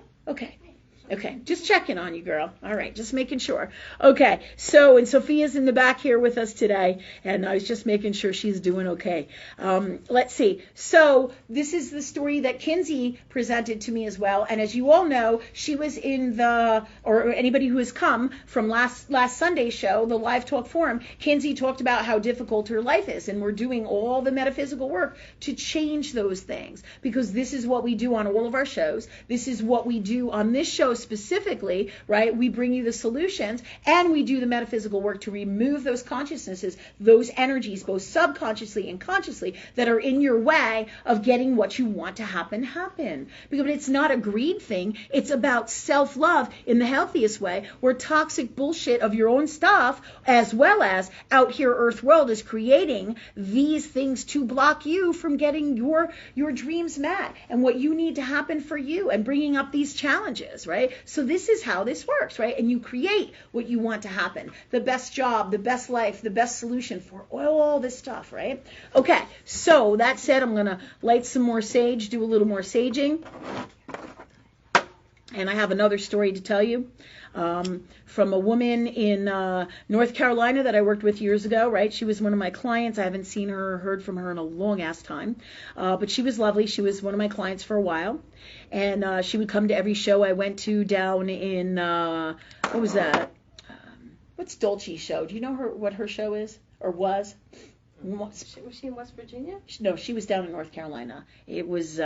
A: Okay, just checking on you, girl. All right, just making sure. Okay, so, and Sophia's in the back here with us today, and I was just making sure she's doing okay. Let's see. So, this is the story that Kinsey presented to me as well, and as you all know, she was in or anybody who has come from last Sunday's show, the Live Talk Forum, Kinsey talked about how difficult her life is, and we're doing all the metaphysical work to change those things, because this is what we do on all of our shows. This is what we do on this show specifically, right? We bring you the solutions, and we do the metaphysical work to remove those consciousnesses, those energies, both subconsciously and consciously, that are in your way of getting what you want to happen. Because it's not a greed thing. It's about self-love in the healthiest way, where toxic bullshit of your own stuff, as well as out here Earth world, is creating these things to block you from getting your dreams met and what you need to happen for you, and bringing up these challenges, right? So this is how this works, right? And you create what you want to happen. The best job, the best life, the best solution for all this stuff, right? Okay, so that said, I'm going to light some more sage, do a little more saging. And I have another story to tell you from a woman in North Carolina that I worked with years ago, right? She was one of my clients. I haven't seen her or heard from her in a long ass time. But she was lovely. She was one of my clients for a while. And she would come to every show I went to down in, what was that? What's Dolce's show? Do you know what her show is or was?
B: Was she in West Virginia?
A: No, she was down in North Carolina. It was...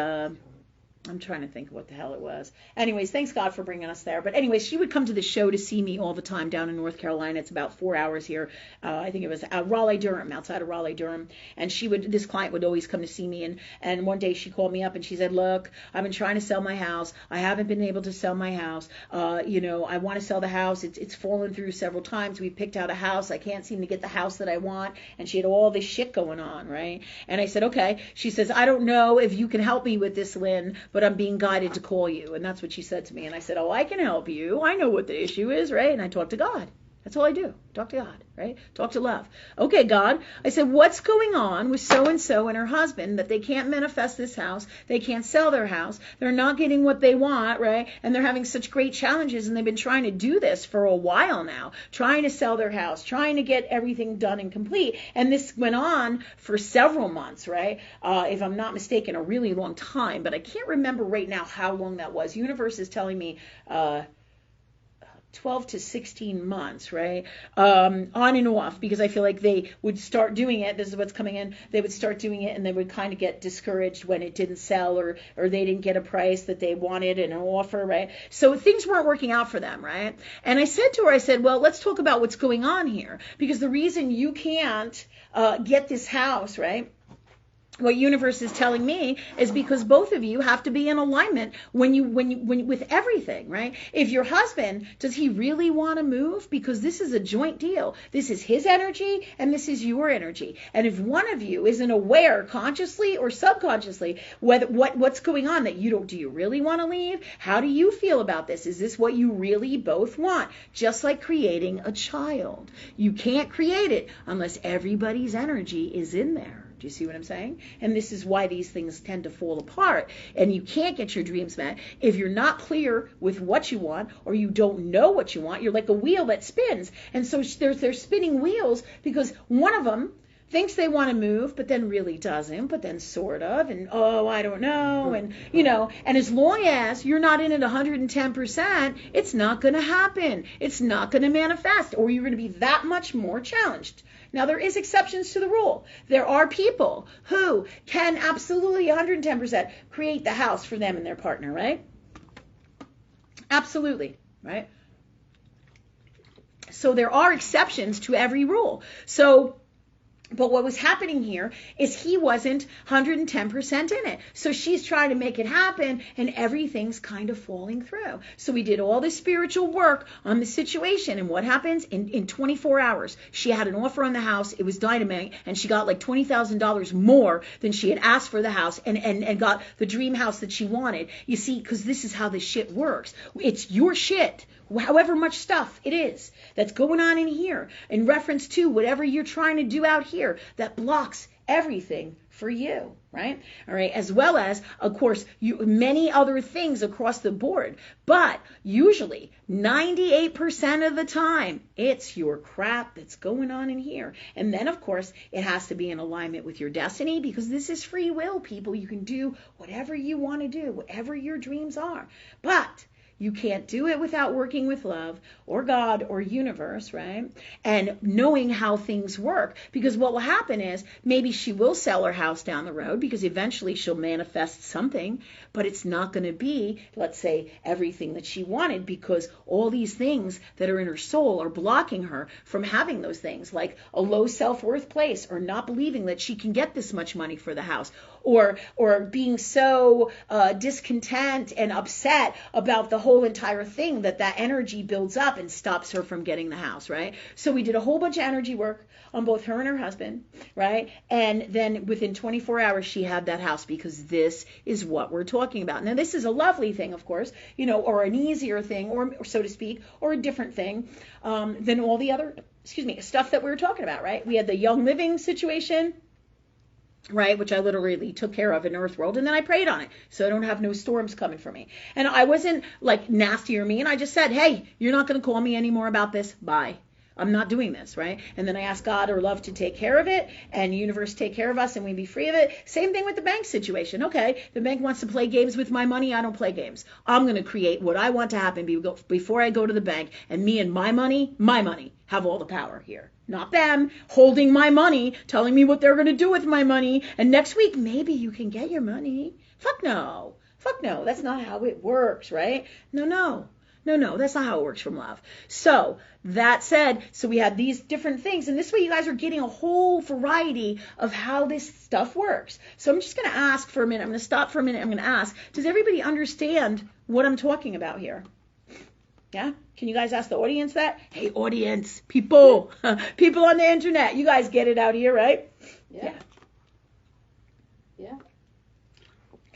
A: I'm trying to think of what the hell it was. Anyways, thanks God for bringing us there. But anyways, she would come to the show to see me all the time down in North Carolina. It's about 4 hours here. I think it was Raleigh-Durham, outside of Raleigh-Durham. And this client would always come to see me. And one day she called me up and she said, look, I've been trying to sell my house. I haven't been able to sell my house. I want to sell the house. It's fallen through several times. We picked out a house. I can't seem to get the house that I want. And she had all this shit going on, right? And I said, okay. She says, I don't know if you can help me with this, Lynn, but I'm being guided to call you. And that's what she said to me. And I said, oh, I can help you. I know what the issue is, right? And I talk to God. That's all I do. Talk to God, right? Talk to love. Okay, God. I said, what's going on with so-and-so and her husband that they can't manifest this house? They can't sell their house. They're not getting what they want, right? And they're having such great challenges, and they've been trying to do this for a while now, trying to sell their house, trying to get everything done and complete. And this went on for several months, right? If I'm not mistaken, a really long time, but I can't remember right now how long that was. Universe is telling me 12 to 16 months, right? On and off, because I feel like they would start doing it. This is what's coming in. They would start doing it, and they would kind of get discouraged when it didn't sell, or they didn't get a price that they wanted and an offer, right? So things weren't working out for them, right? And I said to her, I said, well, let's talk about what's going on here, because the reason you can't get this house, right? What universe is telling me is because both of you have to be in alignment when you with everything, right? If your husband, does he really want to move? Because this is a joint deal. This is his energy and this is your energy. And if one of you isn't aware, consciously or subconsciously, what's going on, that do you really want to leave? How do you feel about this? Is this what you really both want? Just like creating a child. You can't create it unless everybody's energy is in there. Do you see what I'm saying? And this is why these things tend to fall apart. And you can't get your dreams met if you're not clear with what you want, or you don't know what you want. You're like a wheel that spins. And so they're spinning wheels because one of them thinks they want to move, but then really doesn't, but then sort of, and I don't know, and and as long as you're not in it 110%, it's not going to happen. It's not going to manifest, or you're going to be that much more challenged. Now, there is exceptions to the rule. There are people who can absolutely 110% create the house for them and their partner, right? Absolutely, right? So there are exceptions to every rule. But what was happening here is he wasn't 110% in it. So she's trying to make it happen, and everything's kind of falling through. So we did all this spiritual work on the situation, and what happens? In 24 hours, she had an offer on the house. It was dynamite, and she got like $20,000 more than she had asked for the house, and got the dream house that she wanted. You see, because this is how this shit works. It's your shit. However much stuff it is that's going on in here in reference to whatever you're trying to do out here that blocks everything for you, right? All right, as well as, of course, many other things across the board. But usually, 98% of the time, it's your crap that's going on in here. And then, of course, it has to be in alignment with your destiny, because this is free will, people. You can do whatever you want to do, whatever your dreams are. But you can't do it without working with love or God or universe, right? And knowing how things work. Because what will happen is maybe she will sell her house down the road, because eventually she'll manifest something, but it's not going to be, let's say, everything that she wanted, because all these things that are in her soul are blocking her from having those things, like a low self-worth place, or not believing that she can get this much money for the house, or being so discontent and upset about the whole entire thing that energy builds up and stops her from getting the house, right? So we did a whole bunch of energy work on both her and her husband, right? And then within 24 hours, she had that house, because this is what we're talking about. Now, this is a lovely thing, of course, or an easier thing, or so to speak, or a different thing than all the other, stuff that we were talking about, right? We had the Young Living situation. right, which I literally took care of in Earth World, and then I prayed on it so I don't have no storms coming for me. And I wasn't like nasty or mean. I just said, hey, you're not going to call me anymore about this. Bye. I'm not doing this, right? And then I asked God or love to take care of it, and universe take care of us, and we be free of it. Same thing with the bank situation. Okay, the bank wants to play games with my money. I don't play games. I'm going to create what I want to happen before I go to the bank, and me and my money, have all the power here. Not them holding my money, telling me what they're going to do with my money, and next week maybe you can get your money. Fuck no. That's not how it works, right? No, that's not how it works from love. So that said, so we had these different things, and this way you guys are getting a whole variety of how this stuff works. So I'm just going to ask for a minute. I'm going to stop for a minute. I'm going to ask, does everybody understand what I'm talking about here? Yeah? Can you guys ask the audience that? Hey, audience, people on the internet, you guys get it out here, right?
B: Yeah.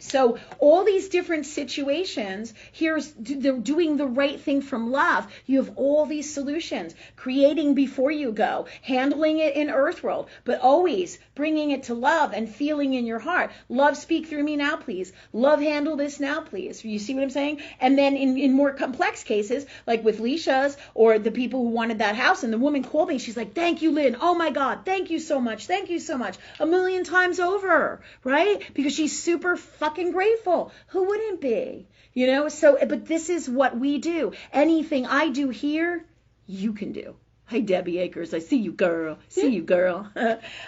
A: So all these different situations, here's doing the right thing from love. You have all these solutions, creating before you go, handling it in Earthworld, but always bringing it to love and feeling in your heart. Love, speak through me now, please. Love, handle this now, please. You see what I'm saying? And then in more complex cases, like with Leisha's or the people who wanted that house, and the woman called me, she's like, thank you, Lynn. Oh my God, thank you so much. Thank you so much. 1,000,000 times over, right? Because she's super fucking grateful. Who wouldn't be? You know, so, but this is what we do. Anything I do here, you can do. Hi, Debbie Akers. I see you, girl.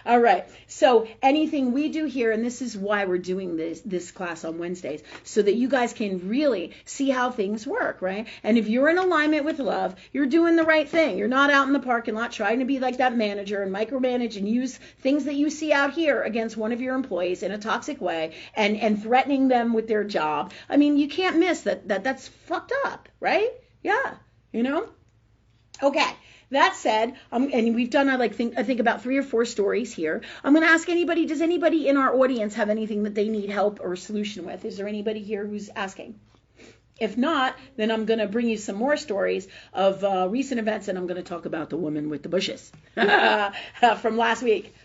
A: All right. So anything we do here, and this is why we're doing this class on Wednesdays, so that you guys can really see how things work, right? And if you're in alignment with love, you're doing the right thing. You're not out in the parking lot trying to be like that manager and micromanage and use things that you see out here against one of your employees in a toxic way and threatening them with their job. I mean, you can't miss that's fucked up, right? Yeah. You know? Okay. That said, and we've done, I think about 3 or 4 stories here. I'm going to ask anybody, does anybody in our audience have anything that they need help or solution with? Is there anybody here who's asking? If not, then I'm going to bring you some more stories of recent events, and I'm going to talk about the woman with the bushes from last week.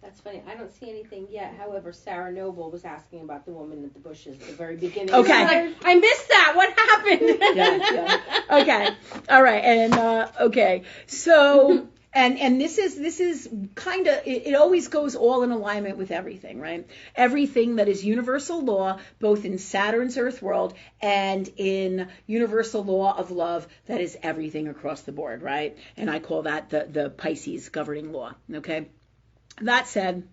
B: That's funny. I don't see anything yet. However, Sarah Noble was asking about the woman at the bushes at the very beginning.
A: Okay.
B: Like, I missed that. What happened?
A: Yeah. Okay. All right. And okay. So and this is kind of it always goes all in alignment with everything, right? Everything that is universal law, both in Saturn's Earth world and in universal law of love, that is everything across the board, right? And I call that the Pisces governing law. Okay. That said,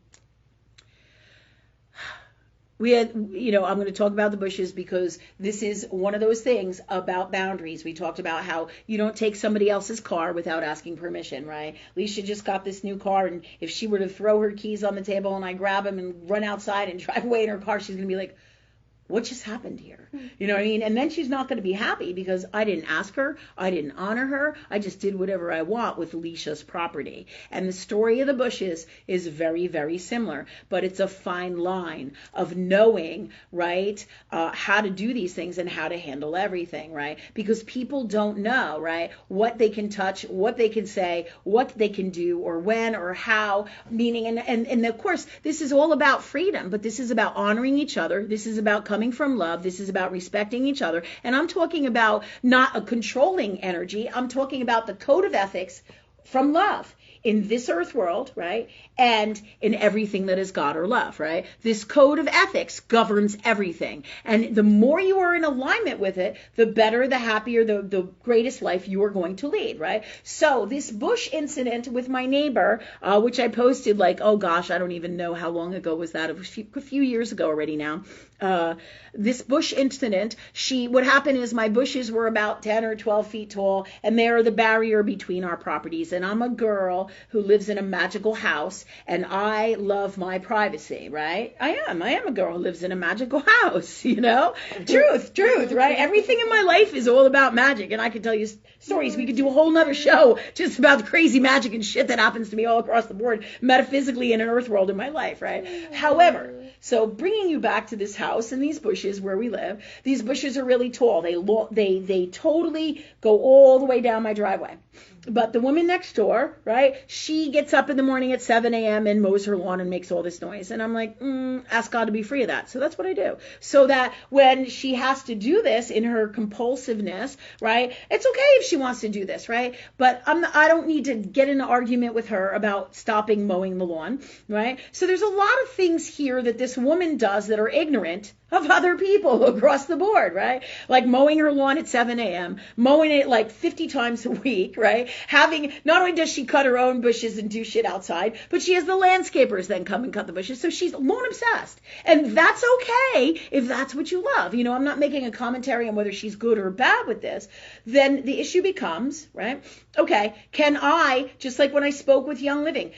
A: we had, I'm going to talk about the bushes because this is one of those things about boundaries. We talked about how you don't take somebody else's car without asking permission, right? Leisha just got this new car, and if she were to throw her keys on the table and I grab them and run outside and drive away in her car, she's going to be like, what just happened here? You know what I mean? And then she's not going to be happy because I didn't ask her. I didn't honor her. I just did whatever I want with Leisha's property. And the story of the bushes is very, very similar. But it's a fine line of knowing, right, how to do these things and how to handle everything, right? Because people don't know, right, what they can touch, what they can say, what they can do, or when or how. Meaning, and of course, this is all about freedom, but this is about honoring each other. This is about coming from love. This is about respecting each other. And I'm talking about not a controlling energy. I'm talking about the code of ethics from love in this earth world, right? And in everything that is God or love, right? This code of ethics governs everything. And the more you are in alignment with it, the better, the happier, the greatest life you are going to lead, right? So this bush incident with my neighbor, which I posted I don't even know how long ago was that. It was a few years ago already now. This bush incident, what happened is my bushes were about 10 or 12 feet tall, and they're the barrier between our properties. And I'm a girl who lives in a magical house, and I love my privacy, right? I am a girl who lives in a magical house, truth, right? Everything in my life is all about magic, and I could tell you stories. We could do a whole nother show just about the crazy magic and shit that happens to me all across the board, metaphysically in an earth world in my life, right? However, so bringing you back to this house and these bushes where we live, these bushes are really tall. They totally go all the way down my driveway. But the woman next door, right, she gets up in the morning at 7 a.m. and mows her lawn and makes all this noise. And I'm like, ask God to be free of that. So that's what I do. So that when she has to do this in her compulsiveness, right, it's okay if she wants to do this, right? But I don't need to get in an argument with her about stopping mowing the lawn, right? So there's a lot of things here that this woman does that are ignorant of other people across the board, right? Like mowing her lawn at 7 a.m., mowing it like 50 times a week, right? Not only does she cut her own bushes and do shit outside, but she has the landscapers then come and cut the bushes. So she's lawn obsessed. And that's okay if that's what you love. I'm not making a commentary on whether she's good or bad with this. Then the issue becomes, right? Okay, can I, just like when I spoke with Young Living,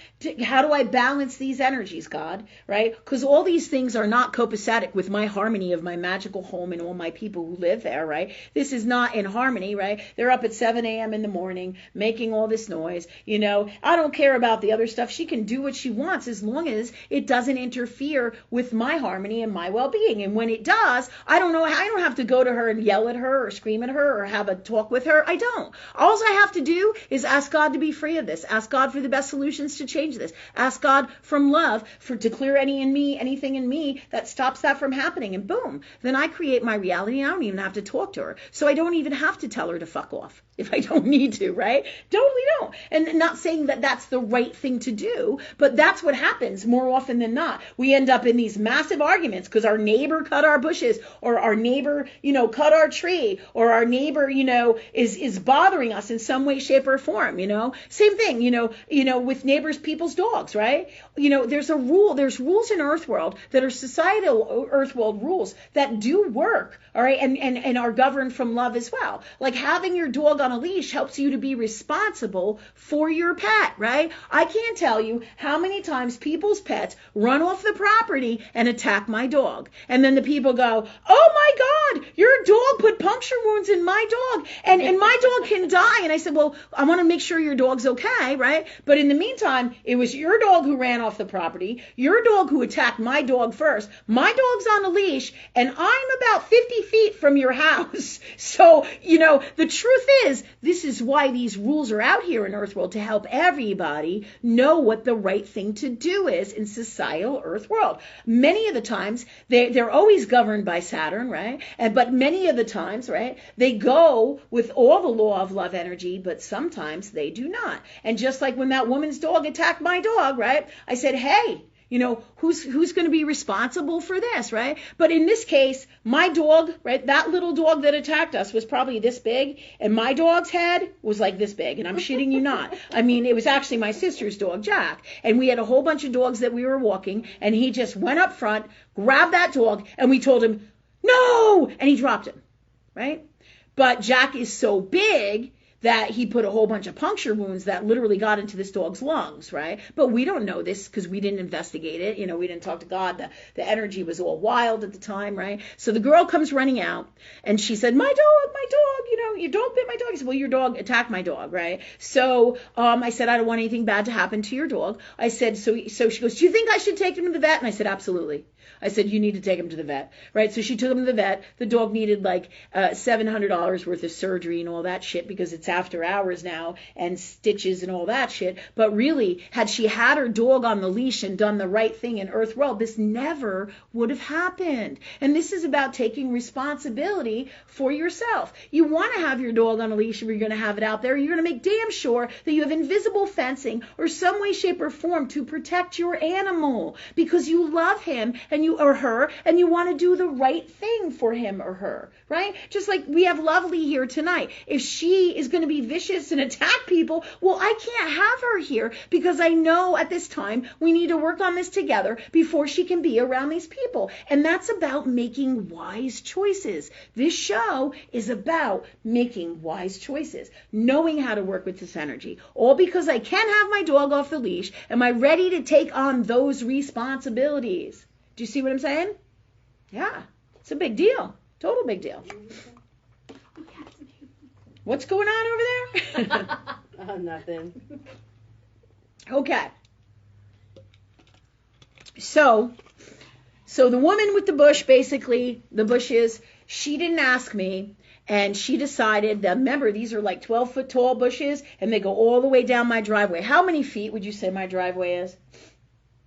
A: how do I balance these energies, God, right? Because all these things are not copacetic with my harmony of my magical home and all my people who live there, right? This is not in harmony, right? They're up at 7 a.m. in the morning making all this noise. I don't care about the other stuff. She can do what she wants as long as it doesn't interfere with my harmony and my well-being. And when it does, I don't have to go to her and yell at her or scream at her or have a talk with her. I don't. All I have to do is ask God to be free of this. Ask God for the best solutions to change this. Ask God from love to clear anything in me that stops that from happening. And boom, then I create my reality. I don't even have to talk to her. So I don't even have to tell her to fuck off if I don't need to, right? Totally don't. And not saying that that's the right thing to do, but that's what happens more often than not. We end up in these massive arguments because our neighbor cut our bushes, or our neighbor, cut our tree, or our neighbor, is bothering us in some way, shape, or form, Same thing, with neighbors, people's dogs, right? There's rules in Earthworld that are societal Earthworld rules that do work, all right, and are governed from love as well. Like having your dog on a leash helps you to be responsible for your pet, right? I can't tell you how many times people's pets run off the property and attack my dog. And then the people go, oh my God, your dog put puncture wounds in my dog and my dog can die. And I said, well, I want to make sure your dog's okay, right? But in the meantime, it was your dog who ran off the property, your dog who attacked my dog first. My dog's on a leash and I'm about 50 feet from your house. So, the truth is, this is why these rules are out here in Earthworld, to help everybody know what the right thing to do is in societal Earthworld. Many of the times, they're always governed by Saturn, right? But many of the times, right, they go with all the law of love energy, but sometimes they do not. And just like when that woman's dog attacked my dog, right, I said, hey, who's going to be responsible for this, right? But in this case, my dog, right, that little dog that attacked us was probably this big, and my dog's head was like this big, and I'm shitting you not. I mean, it was actually my sister's dog, Jack, and we had a whole bunch of dogs that we were walking, and he just went up front, grabbed that dog, and we told him, no, and he dropped him, right? But Jack is so big that he put a whole bunch of puncture wounds that literally got into this dog's lungs, right? But we don't know this because we didn't investigate it. We didn't talk to God. The energy was all wild at the time, right? So the girl comes running out and she said, my dog, your dog bit my dog. I said, well, your dog attacked my dog, right? So I said, I don't want anything bad to happen to your dog. I said, so she goes, do you think I should take him to the vet? And I said, absolutely. I said, you need to take him to the vet, right? So she took him to the vet. The dog needed like $700 worth of surgery and all that shit because it's after hours now and stitches and all that shit. But really, had she had her dog on the leash and done the right thing in Earthworld, this never would have happened. And this is about taking responsibility for yourself. You want to have your dog on a leash if you're going to have it out there. You're going to make damn sure that you have invisible fencing or some way, shape, or form to protect your animal because you love him and you or her, and you want to do the right thing for him or her, right? Just like we have Lovely here tonight. If she is going to be vicious and attack people, well, I can't have her here because I know at this time we need to work on this together before she can be around these people. And that's about making wise choices. This show is about making wise choices, knowing how to work with this energy. All because I can't have my dog off the leash. Am I ready to take on those responsibilities? Do you see what I'm saying? Yeah, it's a big deal. Total big deal. What's going on over there?
B: Nothing.
A: Okay. So the woman with the bush, basically, the bushes, she didn't ask me, and she decided that, remember, these are like 12-foot tall bushes, and they go all the way down my driveway. How many feet would you say my driveway is?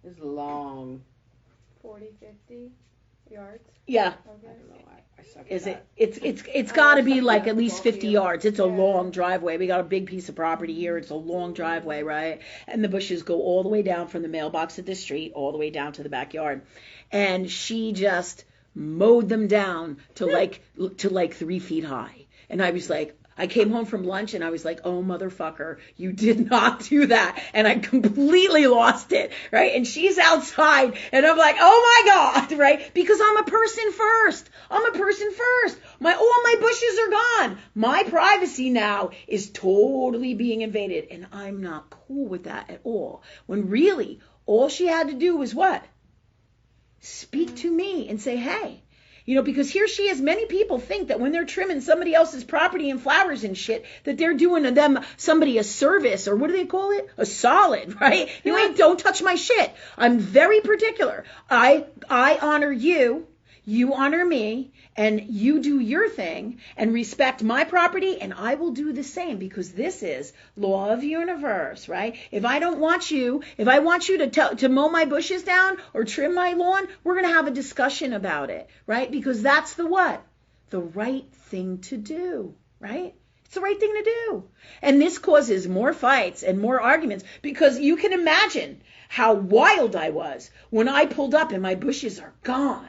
B: It's long.
C: 40, 50 yards.
A: Yeah.
B: I don't know. I suck at
A: Is
B: that.
A: it? It's got to be like at least 50
B: here.
A: yards. It's a
C: Yeah.
A: long driveway. We got a big piece of property here. It's a long driveway, right? And the bushes go all the way down from the mailbox at the street all the way down to the backyard. And she just mowed them down to like 3 feet high. And I was like, I came home from lunch and I was like, oh, motherfucker, you did not do that. And I completely lost it, right? And she's outside and I'm like, oh my God, right? Because I'm a person first. I'm a person first. All my bushes are gone. My privacy now is totally being invaded. And I'm not cool with that at all. When really all she had to do was what? Speak to me and say, hey. Because here she is. Many people think that when they're trimming somebody else's property and flowers and shit, that they're doing to them somebody a service, or what do they call it? A solid, right? Don't touch my shit. I'm very particular. I honor you. You honor me, and you do your thing and respect my property, and I will do the same, because this is law of universe, right? If I want you to mow my bushes down or trim my lawn, we're going to have a discussion about it, right? Because that's the what? The right thing to do, right? It's the right thing to do. And this causes more fights and more arguments, because you can imagine how wild I was when I pulled up and my bushes are gone.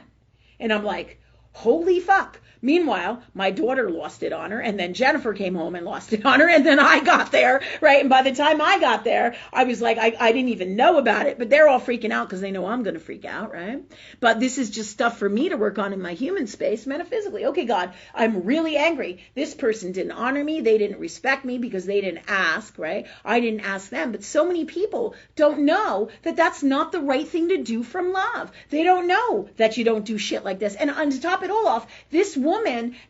A: And I'm like, holy fuck. Meanwhile, my daughter lost it on her, and then Jennifer came home and lost it on her, and then I got there, right? And by the time I got there, I was like, I didn't even know about it, but they're all freaking out because they know I'm going to freak out, right? But this is just stuff for me to work on in my human space, metaphysically. Okay, God, I'm really angry. This person didn't honor me. They didn't respect me because they didn't ask, right? I didn't ask them. But so many people don't know that that's not the right thing to do from love. They don't know that you don't do shit like this. And to top it all off, this woman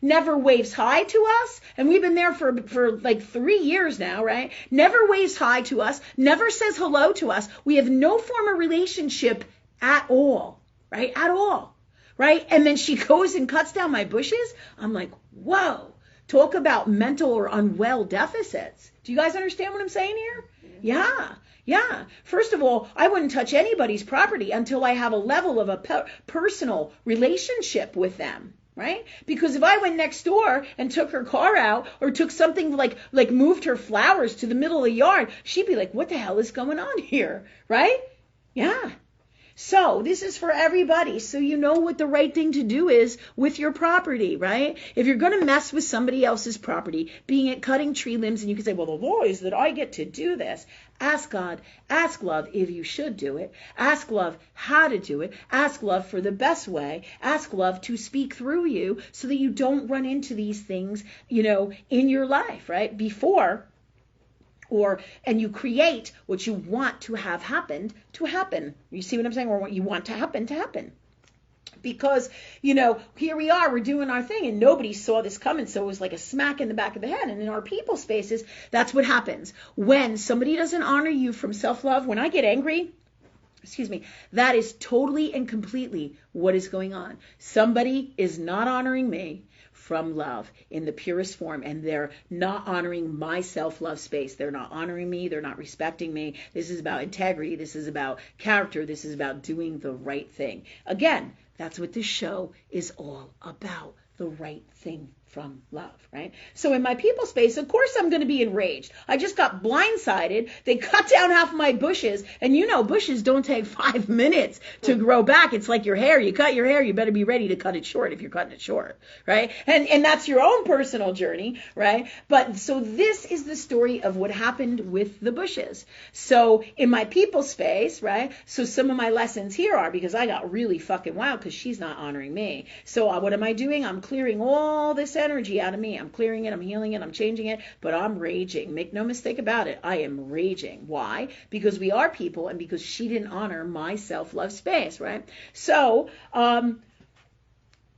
A: never waves hi to us, and we've been there for like 3 years now, right? Never waves hi to us, never says hello to us. We have no form of relationship at all, right? At all, right? And then she goes and cuts down my bushes. I'm like, whoa, talk about mental or unwell deficits. Do you guys understand what I'm saying here? Yeah. First of all, I wouldn't touch anybody's property until I have a level of a personal relationship with them. Right? Because if I went next door and took her car out, or took something like moved her flowers to the middle of the yard, she'd be like, what the hell is going on here? Right? Yeah. So this is for everybody. So you know what the right thing to do is with your property, right? If you're going to mess with somebody else's property, being it cutting tree limbs, and you can say, well, the law is that I get to do this. Ask God, ask love if you should do it. Ask love how to do it. Ask love for the best way. Ask love to speak through you so that you don't run into these things, in your life, right? And you create what you want to have happened to happen. You see what I'm saying? Or what you want to happen to happen. Because, here we are, we're doing our thing, and nobody saw this coming, so it was like a smack in the back of the head. And in our people spaces, that's what happens. When somebody doesn't honor you from self-love, when I get angry, that is totally and completely what is going on. Somebody is not honoring me from love in the purest form, and they're not honoring my self-love space. They're not honoring me. They're not respecting me. This is about integrity. This is about character. This is about doing the right thing. Again, that's what this show is all about, the right thing from love, right? So in my people space, of course I'm going to be enraged. I just got blindsided. They cut down half of my bushes, and bushes don't take 5 minutes to grow back. It's like your hair. You cut your hair, you better be ready to cut it short if you're cutting it short, right? And that's your own personal journey, right? But so this is the story of what happened with the bushes. So in my people space, right? So some of my lessons here are, because I got really fucking wild because she's not honoring me. So what am I doing? I'm clearing all this energy out of me. I'm clearing it, I'm healing it, I'm changing it, but I'm raging. Make no mistake about it. I am raging. Why? Because we are people, and because she didn't honor my self-love space, right? So,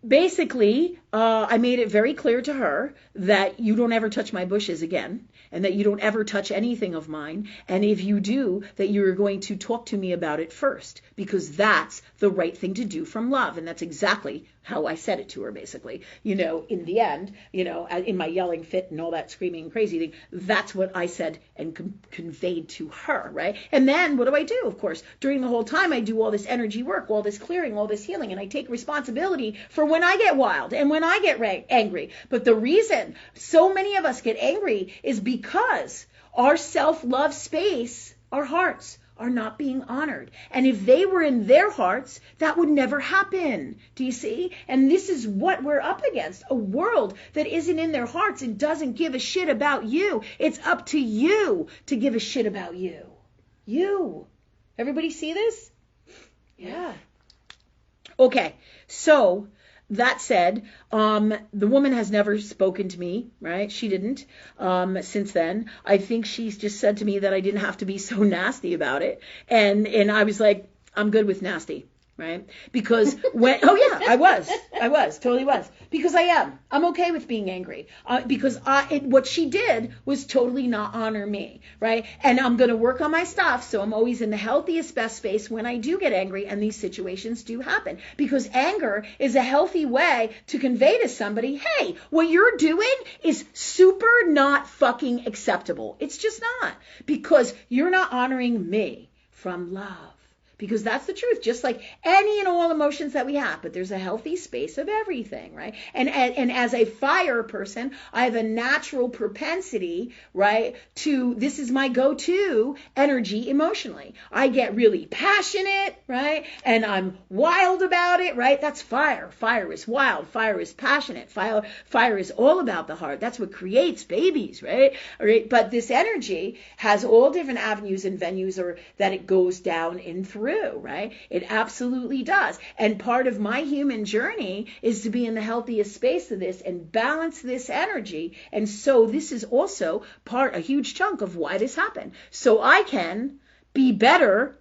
A: basically, I made it very clear to her that you don't ever touch my bushes again, and that you don't ever touch anything of mine. And if you do, that you're going to talk to me about it first, because that's the right thing to do from love. And that's exactly how I said it to her, basically. In the end, in my yelling fit and all that screaming and crazy thing, that's what I said and conveyed to her, right? And then what do? Of course, during the whole time, I do all this energy work, all this clearing, all this healing, and I take responsibility for when I get wild and when I get angry. But the reason so many of us get angry is because our self-love space, our hearts, are not being honored. And if they were in their hearts, that would never happen. Do you see? And this is what we're up against. A world that isn't in their hearts and doesn't give a shit about you. It's up to you to give a shit about you. You. Everybody see this? Yeah. Okay. So, that said, the woman has never spoken to me, right? She didn't since then. I think she's just said to me that I didn't have to be so nasty about it. And I was like, I'm good with nasty, right? Because I was, totally was. Because I'm okay with being angry. Because what she did was totally not honor me, right? And I'm going to work on my stuff, so I'm always in the healthiest, best space when I do get angry, and these situations do happen. Because anger is a healthy way to convey to somebody, hey, what you're doing is super not fucking acceptable. It's just not. Because you're not honoring me from love. Because that's the truth, just like any and all emotions that we have. But there's a healthy space of everything, right? And as a fire person, I have a natural propensity, right, this is my go-to energy emotionally. I get really passionate, right? And I'm wild about it, right? That's fire. Fire is wild. Fire is passionate. Fire is all about the heart. That's what creates babies, right? All right? But this energy has all different avenues and venues that it goes down in through. Right? It absolutely does. And part of my human journey is to be in the healthiest space of this and balance this energy. And so this is also a huge chunk of why this happened. So I can be better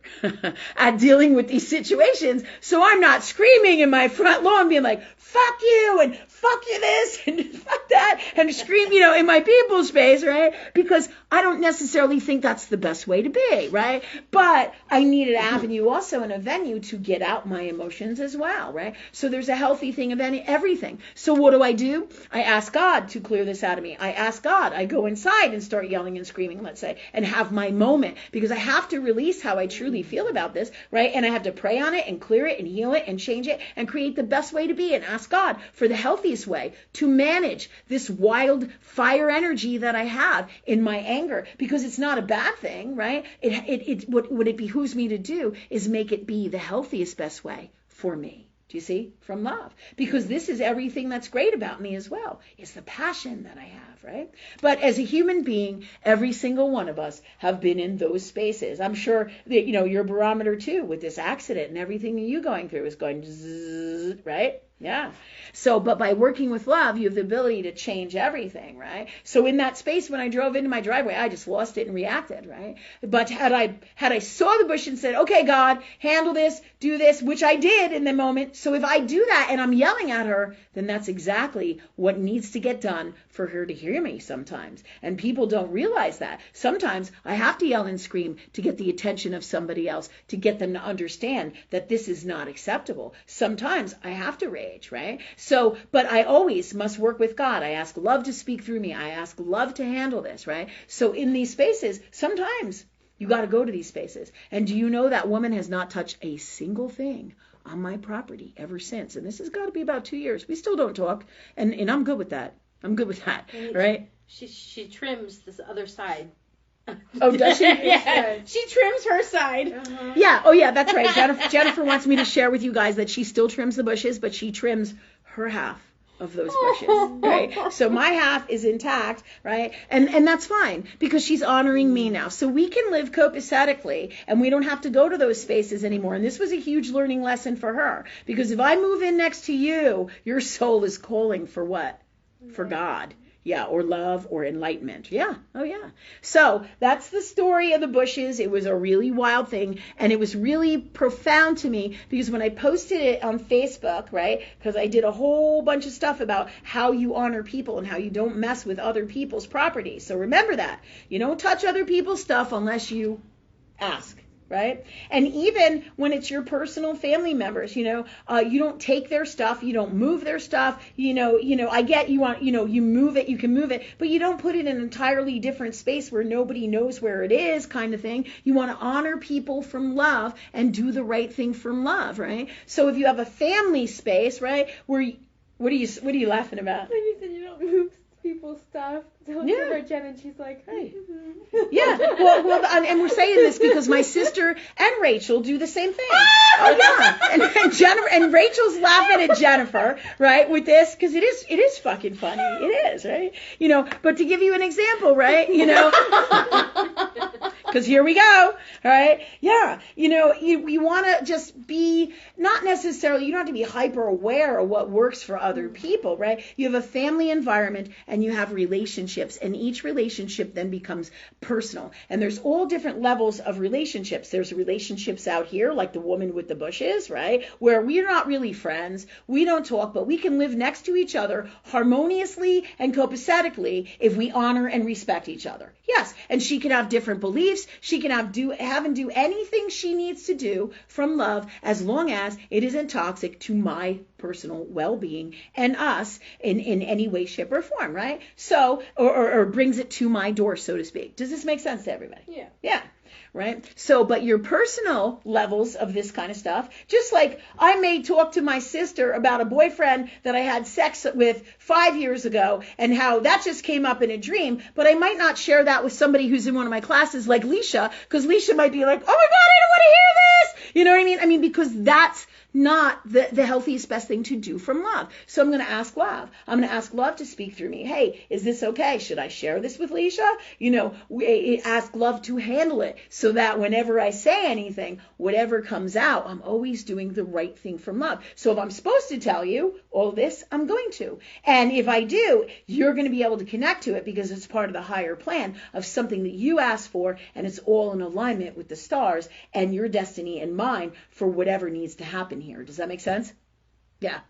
A: at dealing with these situations, so I'm not screaming in my front lawn being like, fuck you and fuck you this and fuck that and scream, in my people space, right? Because I don't necessarily think that's the best way to be, right? But I need an avenue also and a venue to get out my emotions as well, right? So there's a healthy thing of everything. So what do? I ask God to clear this out of me. I ask God. I go inside and start yelling and screaming, let's say, and have my moment, because I have to release how I truly feel about this, right? And I have to pray on it and clear it and heal it and change it and create the best way to be and ask God for the healthiest way to manage this wild fire energy that I have in my anger, because it's not a bad thing, right? What it behooves me to do is make it be the healthiest, best way for me. Do you see? From love. Because this is everything that's great about me as well. It's the passion that I have, right? But as a human being, every single one of us have been in those spaces. I'm sure that, your barometer too, with this accident and everything you going through is going zzz, right? Yeah. So, but by working with love, you have the ability to change everything, right? So in that space, when I drove into my driveway, I just lost it and reacted, right? But had I saw the bush and said, okay, God, handle this, do this, which I did in the moment. So if I do that and I'm yelling at her, then that's exactly what needs to get done for her to hear me sometimes. And people don't realize that. Sometimes I have to yell and scream to get the attention of somebody else, to get them to understand that this is not acceptable. Sometimes I have to rage, right? So, but I always must work with God. I ask love to speak through me. I ask love to handle this, right? So in these spaces, sometimes you got to go to these spaces. And do you know that woman has not touched a single thing on my property ever since? And this has got to be about 2 years. We still don't talk. And I'm good with that. Right?
B: She trims this other side.
A: Oh, does she?
B: Yeah, she trims her side.
A: Uh-huh. Yeah. Oh, yeah, that's right. Jennifer wants me to share with you guys that she still trims the bushes, but she trims her half of those bushes, right? So my half is intact, right? And that's fine, because she's honoring me now. So we can live copacetically, and we don't have to go to those spaces anymore. And this was a huge learning lesson for her, because if I move in next to you, your soul is calling for what? For God. Yeah, or love or enlightenment. Yeah. Oh, yeah. So that's the story of the bushes. It was a really wild thing. And it was really profound to me, because when I posted it on Facebook, right, because I did a whole bunch of stuff about how you honor people and how you don't mess with other people's property. So remember that. You don't touch other people's stuff unless you ask. right? And even when it's your personal family members, you don't take their stuff, you don't move their stuff, I get you want, you move it, you can move it, but you don't put it in an entirely different space where nobody knows where it is, kind of thing. You want to honor people from love and do the right thing from love, right? So if you have a family space, right, where what are you laughing about?
B: When you said you don't move people's stuff. So
A: Yeah.
B: for Jen, and she's like, hey.
A: Yeah, well, and we're saying this because my sister and Rachel do the same thing. Oh yeah, and Jennifer and Rachel's laughing at Jennifer, right, with this because it is fucking funny. It is, right? But to give you an example, right, because here we go, right? Yeah, you want to just be not necessarily. You don't have to be hyper aware of what works for other people, right? You have a family environment and you have relationships, and each relationship then becomes personal. And there's all different levels of relationships. There's relationships out here, like the woman with the bushes, right? Where we're not really friends. We don't talk, but we can live next to each other harmoniously and copacetically if we honor and respect each other. Yes, and she can have different beliefs. She can have and do anything she needs to do from love as long as it isn't toxic to my personal well-being and us in any way, shape, or form, right? So, or brings it to my door, so to speak. Does this make sense to everybody?
B: Yeah.
A: Yeah. Right? So, but your personal levels of this kind of stuff, just like I may talk to my sister about a boyfriend that I had sex with 5 years ago and how that just came up in a dream, but I might not share that with somebody who's in one of my classes like Leisha, because Leisha might be like, oh my God, I don't want to hear this. You know what I mean? I mean, because that's not the healthiest, best thing to do from love. So I'm going to ask love. I'm going to ask love to speak through me. Hey, is this okay? Should I share this with Leisha? Ask love to handle it so that whenever I say anything, whatever comes out, I'm always doing the right thing from love. So if I'm supposed to tell you all this, I'm going to. And if I do, you're going to be able to connect to it because it's part of the higher plan of something that you asked for, and it's all in alignment with the stars and your destiny and mine for whatever needs to happen here. Does that make sense? Yeah.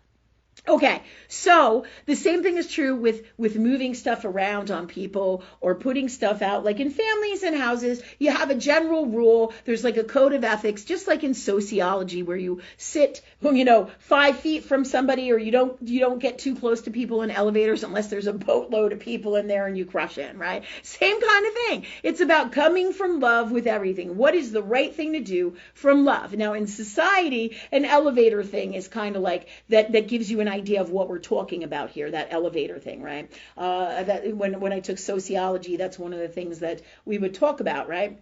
A: Okay, so the same thing is true with moving stuff around on people or putting stuff out. Like in families and houses, you have a general rule. There's like a code of ethics, just like in sociology, where you sit, 5 feet from somebody, or you don't get too close to people in elevators unless there's a boatload of people in there and you crush in, right? Same kind of thing. It's about coming from love with everything. What is the right thing to do from love? Now, in society, an elevator thing is kind of like that gives you an idea of what we're talking about here, that elevator thing, right? That when I took sociology, that's one of the things that we would talk about, right?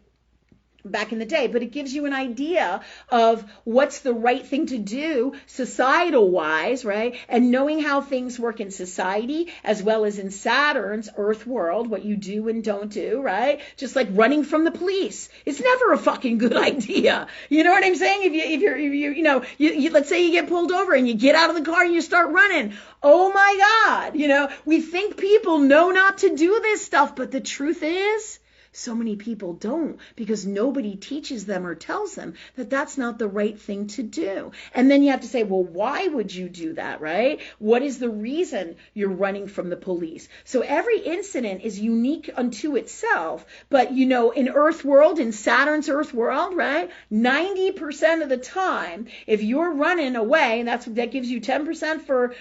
A: Back in the day, but it gives you an idea of what's the right thing to do societal wise, right? And knowing how things work in society as well as in Saturn's Earth world, what you do and don't do, right? Just like running from the police. It's never a fucking good idea. You know what I'm saying? If you're let's say you get pulled over and you get out of the car and you start running. Oh my God. We think people know not to do this stuff, but the truth is, so many people don't, because nobody teaches them or tells them that that's not the right thing to do. And then you have to say, well, why would you do that, right? What is the reason you're running from the police? So every incident is unique unto itself. But, in Earth world, in Saturn's Earth world, right, 90% of the time, if you're running away, and that gives you 10% for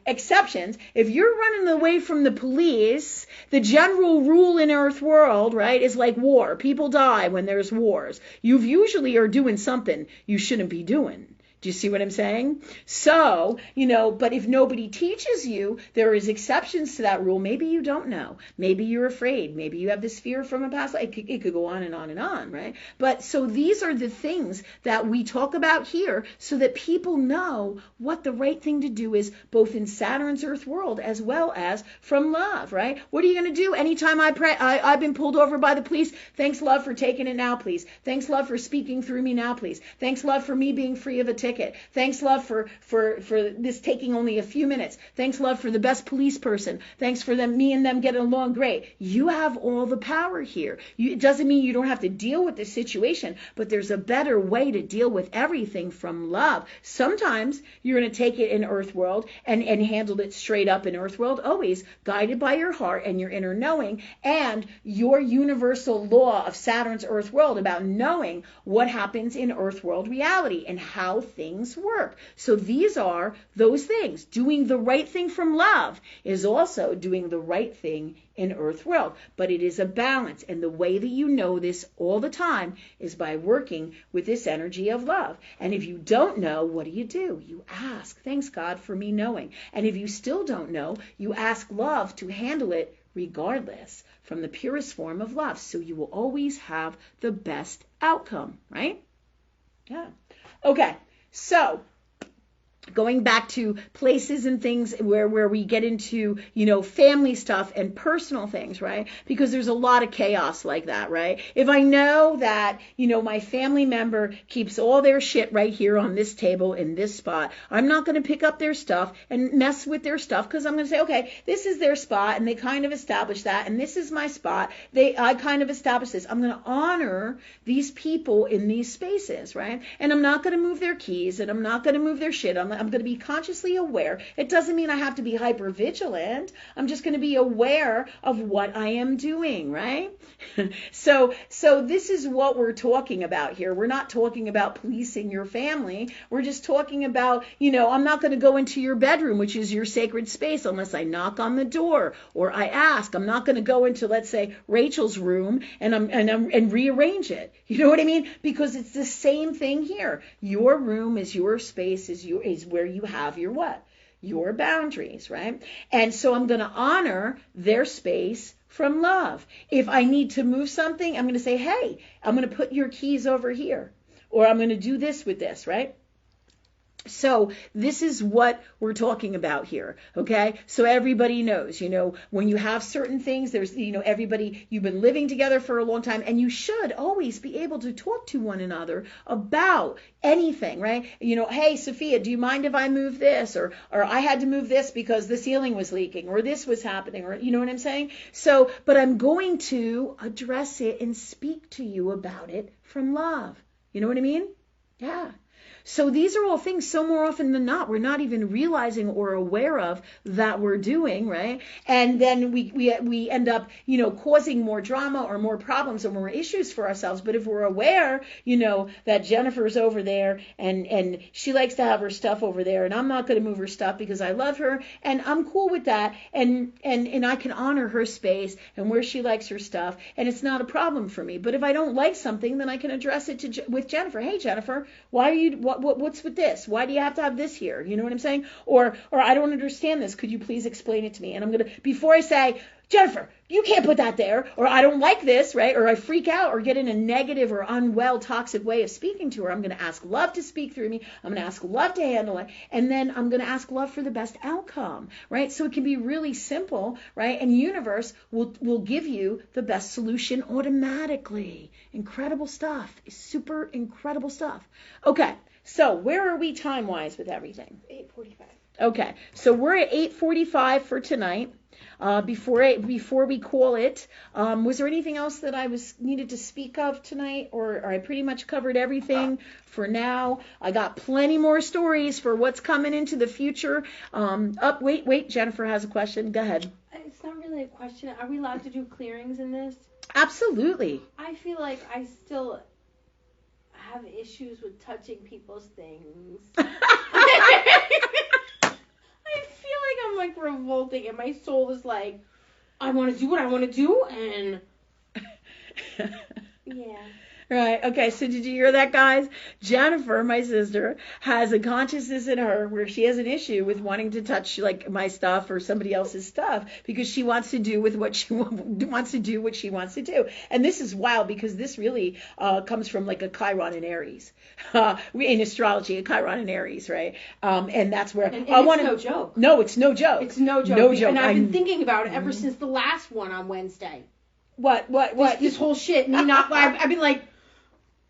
A: exceptions. If you're running away from the police, the general rule in Earth world, right, is like war. People die when there's wars. You usually are doing something you shouldn't be doing. Do you see what I'm saying? So, but if nobody teaches you, there is exceptions to that rule. Maybe you don't know. Maybe you're afraid. Maybe you have this fear from a past life. It could go on and on and on, right? But so these are the things that we talk about here so that people know what the right thing to do is, both in Saturn's Earth world as well as from love, right? What are you going to do anytime I've been pulled over by the police? Thanks, love, for taking it now, please. Thanks, love, for speaking through me now, please. Thanks, love, for me being free of a ticket. ticket. Thanks, love, for this taking only a few minutes. Thanks, love, for the best police person. Thanks for me and them getting along great. You have all the power here. It doesn't mean you don't have to deal with the situation, but there's a better way to deal with everything from love. Sometimes you're going to take it in Earth World and handle it straight up in Earth World, always guided by your heart and your inner knowing and your universal law of Saturn's Earth World about knowing what happens in Earth World reality and how things work. So these are those things. Doing the right thing from love is also doing the right thing in Earth World. But it is a balance. And the way that you know this all the time is by working with this energy of love. And if you don't know, what do? You ask. Thanks, God, for me knowing. And if you still don't know, you ask love to handle it regardless from the purest form of love. So you will always have the best outcome, right? Yeah. Okay. So going back to places and things where we get into, family stuff and personal things, right? Because there's a lot of chaos like that, right? If I know that, my family member keeps all their shit right here on this table in this spot, I'm not going to pick up their stuff and mess with their stuff because I'm going to say, okay, this is their spot and they kind of established that, and this is my spot. I kind of established this. I'm going to honor these people in these spaces, right? And I'm not going to move their keys and I'm not going to move their shit. I'm going to be consciously aware. It doesn't mean I have to be hyper vigilant. I'm just going to be aware of what I am doing, right? So this is what we're talking about here. We're not talking about policing your family. We're just talking about, I'm not going to go into your bedroom, which is your sacred space, unless I knock on the door or I ask. I'm not going to go into, let's say, Rachel's room and rearrange it. You know what I mean? Because it's the same thing here. Your room is your space, is where you have your what? Your boundaries, right? And so I'm going to honor their space from love. If I need to move something, I'm going to say, hey, I'm going to put your keys over here, or I'm going to do this with this, right? So this is what we're talking about here, okay? So everybody knows, when you have certain things, there's, everybody, you've been living together for a long time, and you should always be able to talk to one another about anything, right? Hey, Sophia, do you mind if I move this? Or I had to move this because the ceiling was leaking, or this was happening, or you know what I'm saying? So, but I'm going to address it and speak to you about it from love. You know what I mean? Yeah. So these are all things, so more often than not, we're not even realizing or aware of that we're doing, right? And then we end up, causing more drama or more problems or more issues for ourselves. But if we're aware, that Jennifer's over there and she likes to have her stuff over there, and I'm not going to move her stuff because I love her and I'm cool with that, and I can honor her space and where she likes her stuff, and it's not a problem for me. But if I don't like something, then I can address it with Jennifer. Hey, Jennifer, why are you? What's with this? Why do you have to have this here? You know what I'm saying? Or I don't understand this. Could you please explain it to me? And I'm going to, before I say, Jennifer, you can't put that there, or I don't like this, right? Or I freak out or get in a negative or unwell, toxic way of speaking to her, I'm going to ask love to speak through me. I'm going to ask love to handle it. And then I'm going to ask love for the best outcome, right? So it can be really simple, right? And universe will give you the best solution automatically. Incredible stuff. Super incredible stuff. Okay. So where are we time-wise with everything?
B: 8:45.
A: Okay. So we're at 8:45 for tonight. Before we call it, was there anything else that I needed to speak of tonight, or I pretty much covered everything for now? I got plenty more stories for what's coming into the future. Wait, Jennifer has a question. Go ahead.
B: It's not really a question. Are we allowed to do clearings in this?
A: Absolutely.
B: I feel like I still have issues with touching people's things. I feel like I'm like revolting, and my soul is like, I want to do what I want to do, and yeah.
A: Right. Okay. So did you hear that, guys? Jennifer, my sister, has a consciousness in her where she has an issue with wanting to touch like my stuff or somebody else's stuff because she wants to do with what she wants to do what she wants to do. And this is wild because this really comes from like a Chiron in Aries. In astrology, a Chiron in Aries, right? And that's where
B: and
A: I want
B: to. No joke.
A: No, it's no joke.
B: It's no joke.
A: No joke.
B: And I've been thinking about it ever since the last one on Wednesday.
A: What?
B: This whole shit. Me not. I've been like.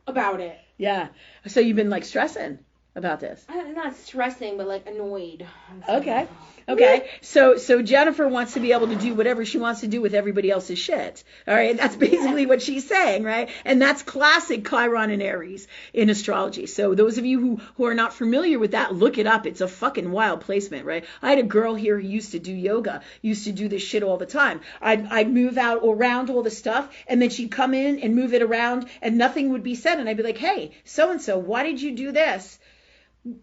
B: About it.
A: Yeah. So you've been like stressing. about this?
B: I'm not stressing, but like annoyed.
A: Okay. Okay. So Jennifer wants to be able to do whatever she wants to do with everybody else's shit. All right. That's basically what she's saying, right? And that's classic Chiron and Aries in astrology. So those of you who are not familiar with that, look it up. It's a fucking wild placement, right? I had a girl here who used to do yoga, used to do this shit all the time. I'd move out around all the stuff, and then she'd come in and move it around, and nothing would be said. And I'd be like, hey, so-and-so, why did you do this?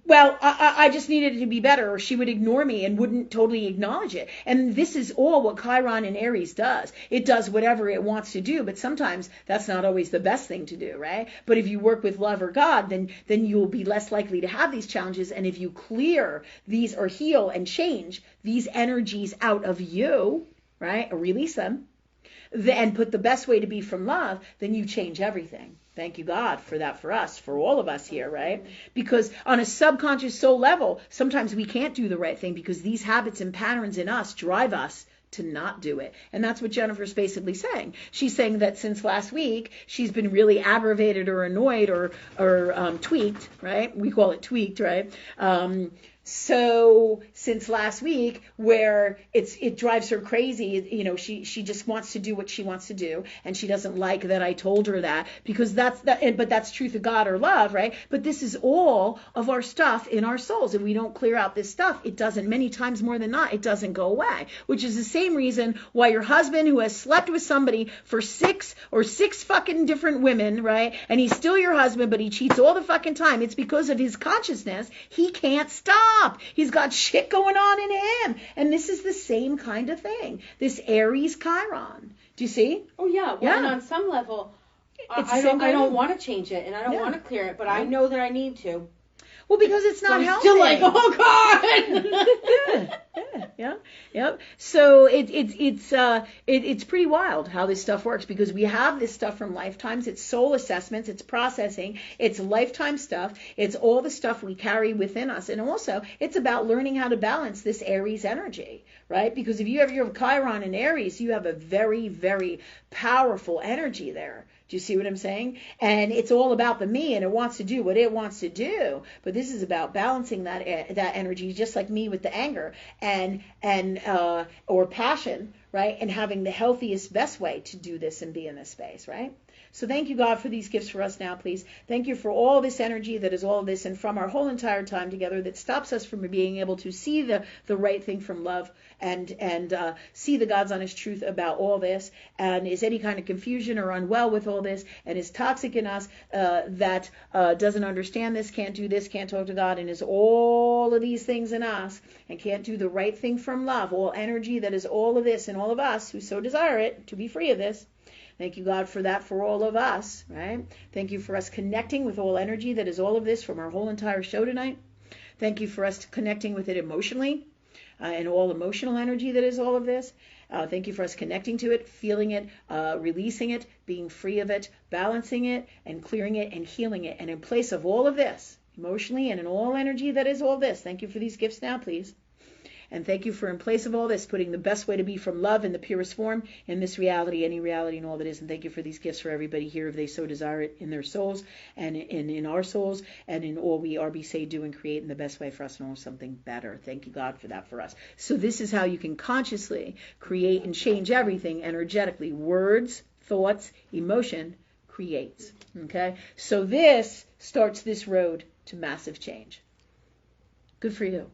A: Well, I just needed it to be better, or she would ignore me and wouldn't totally acknowledge it. And this is all what Chiron and Aries does. It does whatever it wants to do, but sometimes that's not always the best thing to do, right? But if you work with love or God, then you'll be less likely to have these challenges. And if you clear these or heal and change these energies out of you, right, or release them, and put the best way to be from love, then you change everything. Thank you, God, for that for us, for all of us here, right? Because on a subconscious soul level, sometimes we can't do the right thing because these habits and patterns in us drive us to not do it. And that's what Jennifer's basically saying. She's saying that since last week, she's been really aggravated or annoyed or tweaked, right? We call it tweaked, right? So since last week, where it drives her crazy, you know, she just wants to do what she wants to do, and she doesn't like that I told her that, because but that's truth of God or love, right? But this is all of our stuff in our souls, and we don't clear out this stuff. It doesn't, many times more than not, it doesn't go away, which is the same reason why your husband, who has slept with somebody for six fucking different women, right? And he's still your husband, but he cheats all the fucking time. It's because of his consciousness. He can't stop. He's got shit going on in him. And this is the same kind of thing. This Aries Chiron. Do you see?
B: Oh, yeah. Well, and on some level, I don't want to change it, and I don't want to clear it, but I know that I need to.
A: Well, because it's not healthy.
B: Still like, oh God.
A: Yeah. So it's pretty wild how this stuff works, because we have this stuff from lifetimes. It's soul assessments, it's processing, it's lifetime stuff, it's all the stuff we carry within us, and also it's about learning how to balance this Aries energy, right? Because if you have your Chiron and Aries, you have a very, very powerful energy there. Do you see what I'm saying? And it's all about the me, and it wants to do what it wants to do. But this is about balancing that energy, just like me with the anger and or passion, right? And having the healthiest, best way to do this and be in this space, right? So thank you, God, for these gifts for us now, please. Thank you for all this energy that is all this, and from our whole entire time together, that stops us from being able to see the right thing from love and see the God's honest truth about all this, and is any kind of confusion or unwell with all this, and is toxic in us, that doesn't understand this, can't do this, can't talk to God, and is all of these things in us, and can't do the right thing from love, all energy that is all of this in all of us who so desire it to be free of this. Thank you, God, for that for all of us, right? Thank you for us connecting with all energy that is all of this from our whole entire show tonight. Thank you for us connecting with it emotionally, and all emotional energy that is all of this. Thank you for us connecting to it, feeling it, releasing it, being free of it, balancing it, and clearing it, and healing it. And in place of all of this, emotionally and in all energy that is all this, thank you for these gifts now, please. And thank you for, in place of all this, putting the best way to be from love in the purest form in this reality, any reality and all that is. And thank you for these gifts for everybody here, if they so desire it, in their souls and in our souls, and in all we are, be, say, do, and create in the best way for us, and all something better. Thank you, God, for that for us. So this is how you can consciously create and change everything energetically. Words, thoughts, emotion creates. Okay? So this starts this road to massive change. Good for you.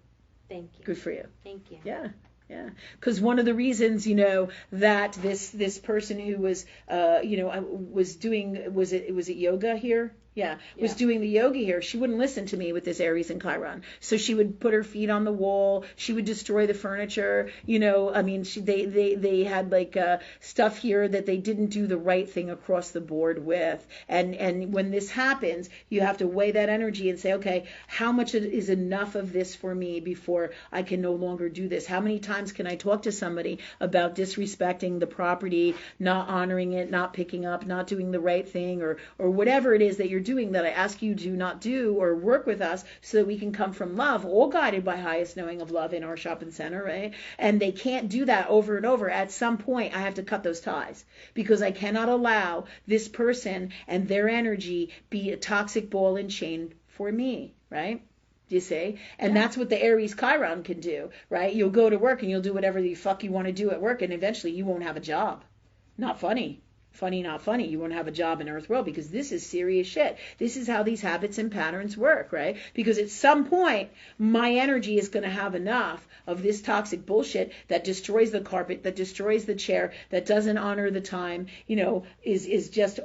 B: Thank you.
A: Good for you.
B: Thank you.
A: Yeah. Because one of the reasons, that this person who was, was doing, was it yoga here? Yeah, was doing the yoga here. She wouldn't listen to me with this Aries and Chiron. So she would put her feet on the wall. She would destroy the furniture. They had stuff here that they didn't do the right thing across the board with. And when this happens, you have to weigh that energy and say, okay, how much is enough of this for me before I can no longer do this? How many times can I talk to somebody about disrespecting the property, not honoring it, not picking up, not doing the right thing, or whatever it is that you're doing that I ask you to not do, or work with us so that we can come from love, all guided by highest knowing of love in our shopping center, right? And they can't do that over and over. At some point, I have to cut those ties, because I cannot allow this person and their energy be a toxic ball and chain for me, right? You see? And that's what the Aries Chiron can do, right? You'll go to work and you'll do whatever the fuck you want to do at work, and eventually you won't have a job. Not funny. Funny, not funny. You won't have a job in Earth World, because this is serious shit. This is how these habits and patterns work, right? Because at some point, my energy is going to have enough of this toxic bullshit that destroys the carpet, that destroys the chair, that doesn't honor the time, is just,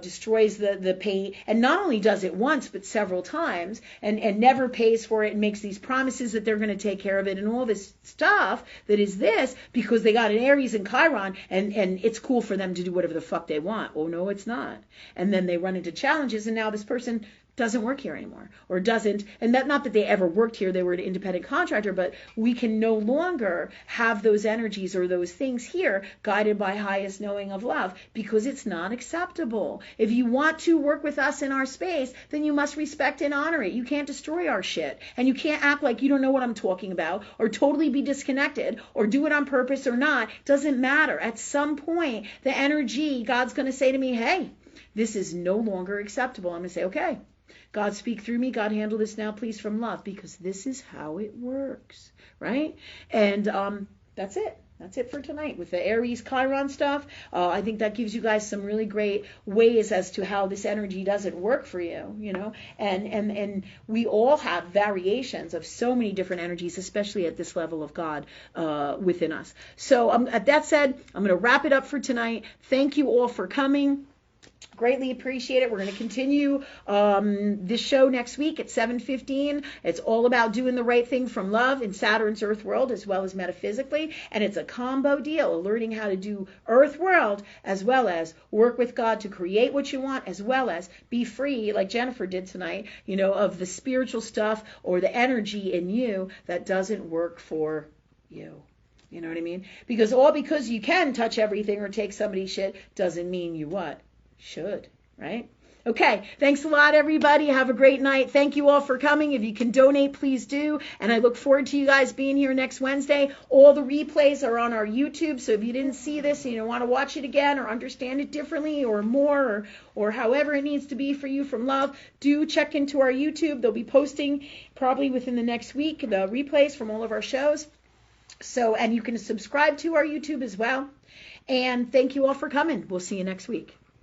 A: destroys the paint. And not only does it once, but several times, and never pays for it, and makes these promises that they're going to take care of it, and all this stuff that is this, because they got an Aries and Chiron, and it's cool for them to do whatever the fuck they want. Oh, no, it's not. And then they run into challenges, and now this person doesn't work here anymore, or doesn't, and that, not that they ever worked here, they were an independent contractor, but we can no longer have those energies or those things here guided by highest knowing of love, because it's not acceptable. If you want to work with us in our space, then you must respect and honor it. You can't destroy our shit, and you can't act like you don't know what I'm talking about, or totally be disconnected, or do it on purpose or not. Doesn't matter. At some point, the energy, God's going to say to me, hey, this is no longer acceptable. I'm going to say, okay, God, speak through me. God, handle this now, please, from love, because this is how it works, right? And that's it. That's it for tonight with the Aries Chiron stuff. I think that gives you guys some really great ways as to how this energy doesn't work for you, and we all have variations of so many different energies, especially at this level of God within us. So at that said, I'm going to wrap it up for tonight. Thank you all for coming. Greatly appreciate it. We're going to continue this show next week at 7:15. It's all about doing the right thing from love in Saturn's Earth World, as well as metaphysically. And it's a combo deal, learning how to do Earth World as well as work with God to create what you want, as well as be free, like Jennifer did tonight, of the spiritual stuff or the energy in you that doesn't work for you. You know what I mean? Because you can touch everything or take somebody's shit doesn't mean you what? Should, right? Okay, thanks a lot, everybody. Have a great night. Thank you all for coming. If you can donate, please do. And I look forward to you guys being here next Wednesday. All the replays are on our YouTube, so if you didn't see this and you want to watch it again or understand it differently or more or however it needs to be for you from love, do check into our YouTube. They'll be posting probably within the next week the replays from all of our shows. So, and you can subscribe to our YouTube as well. And thank you all for coming. We'll see you next week.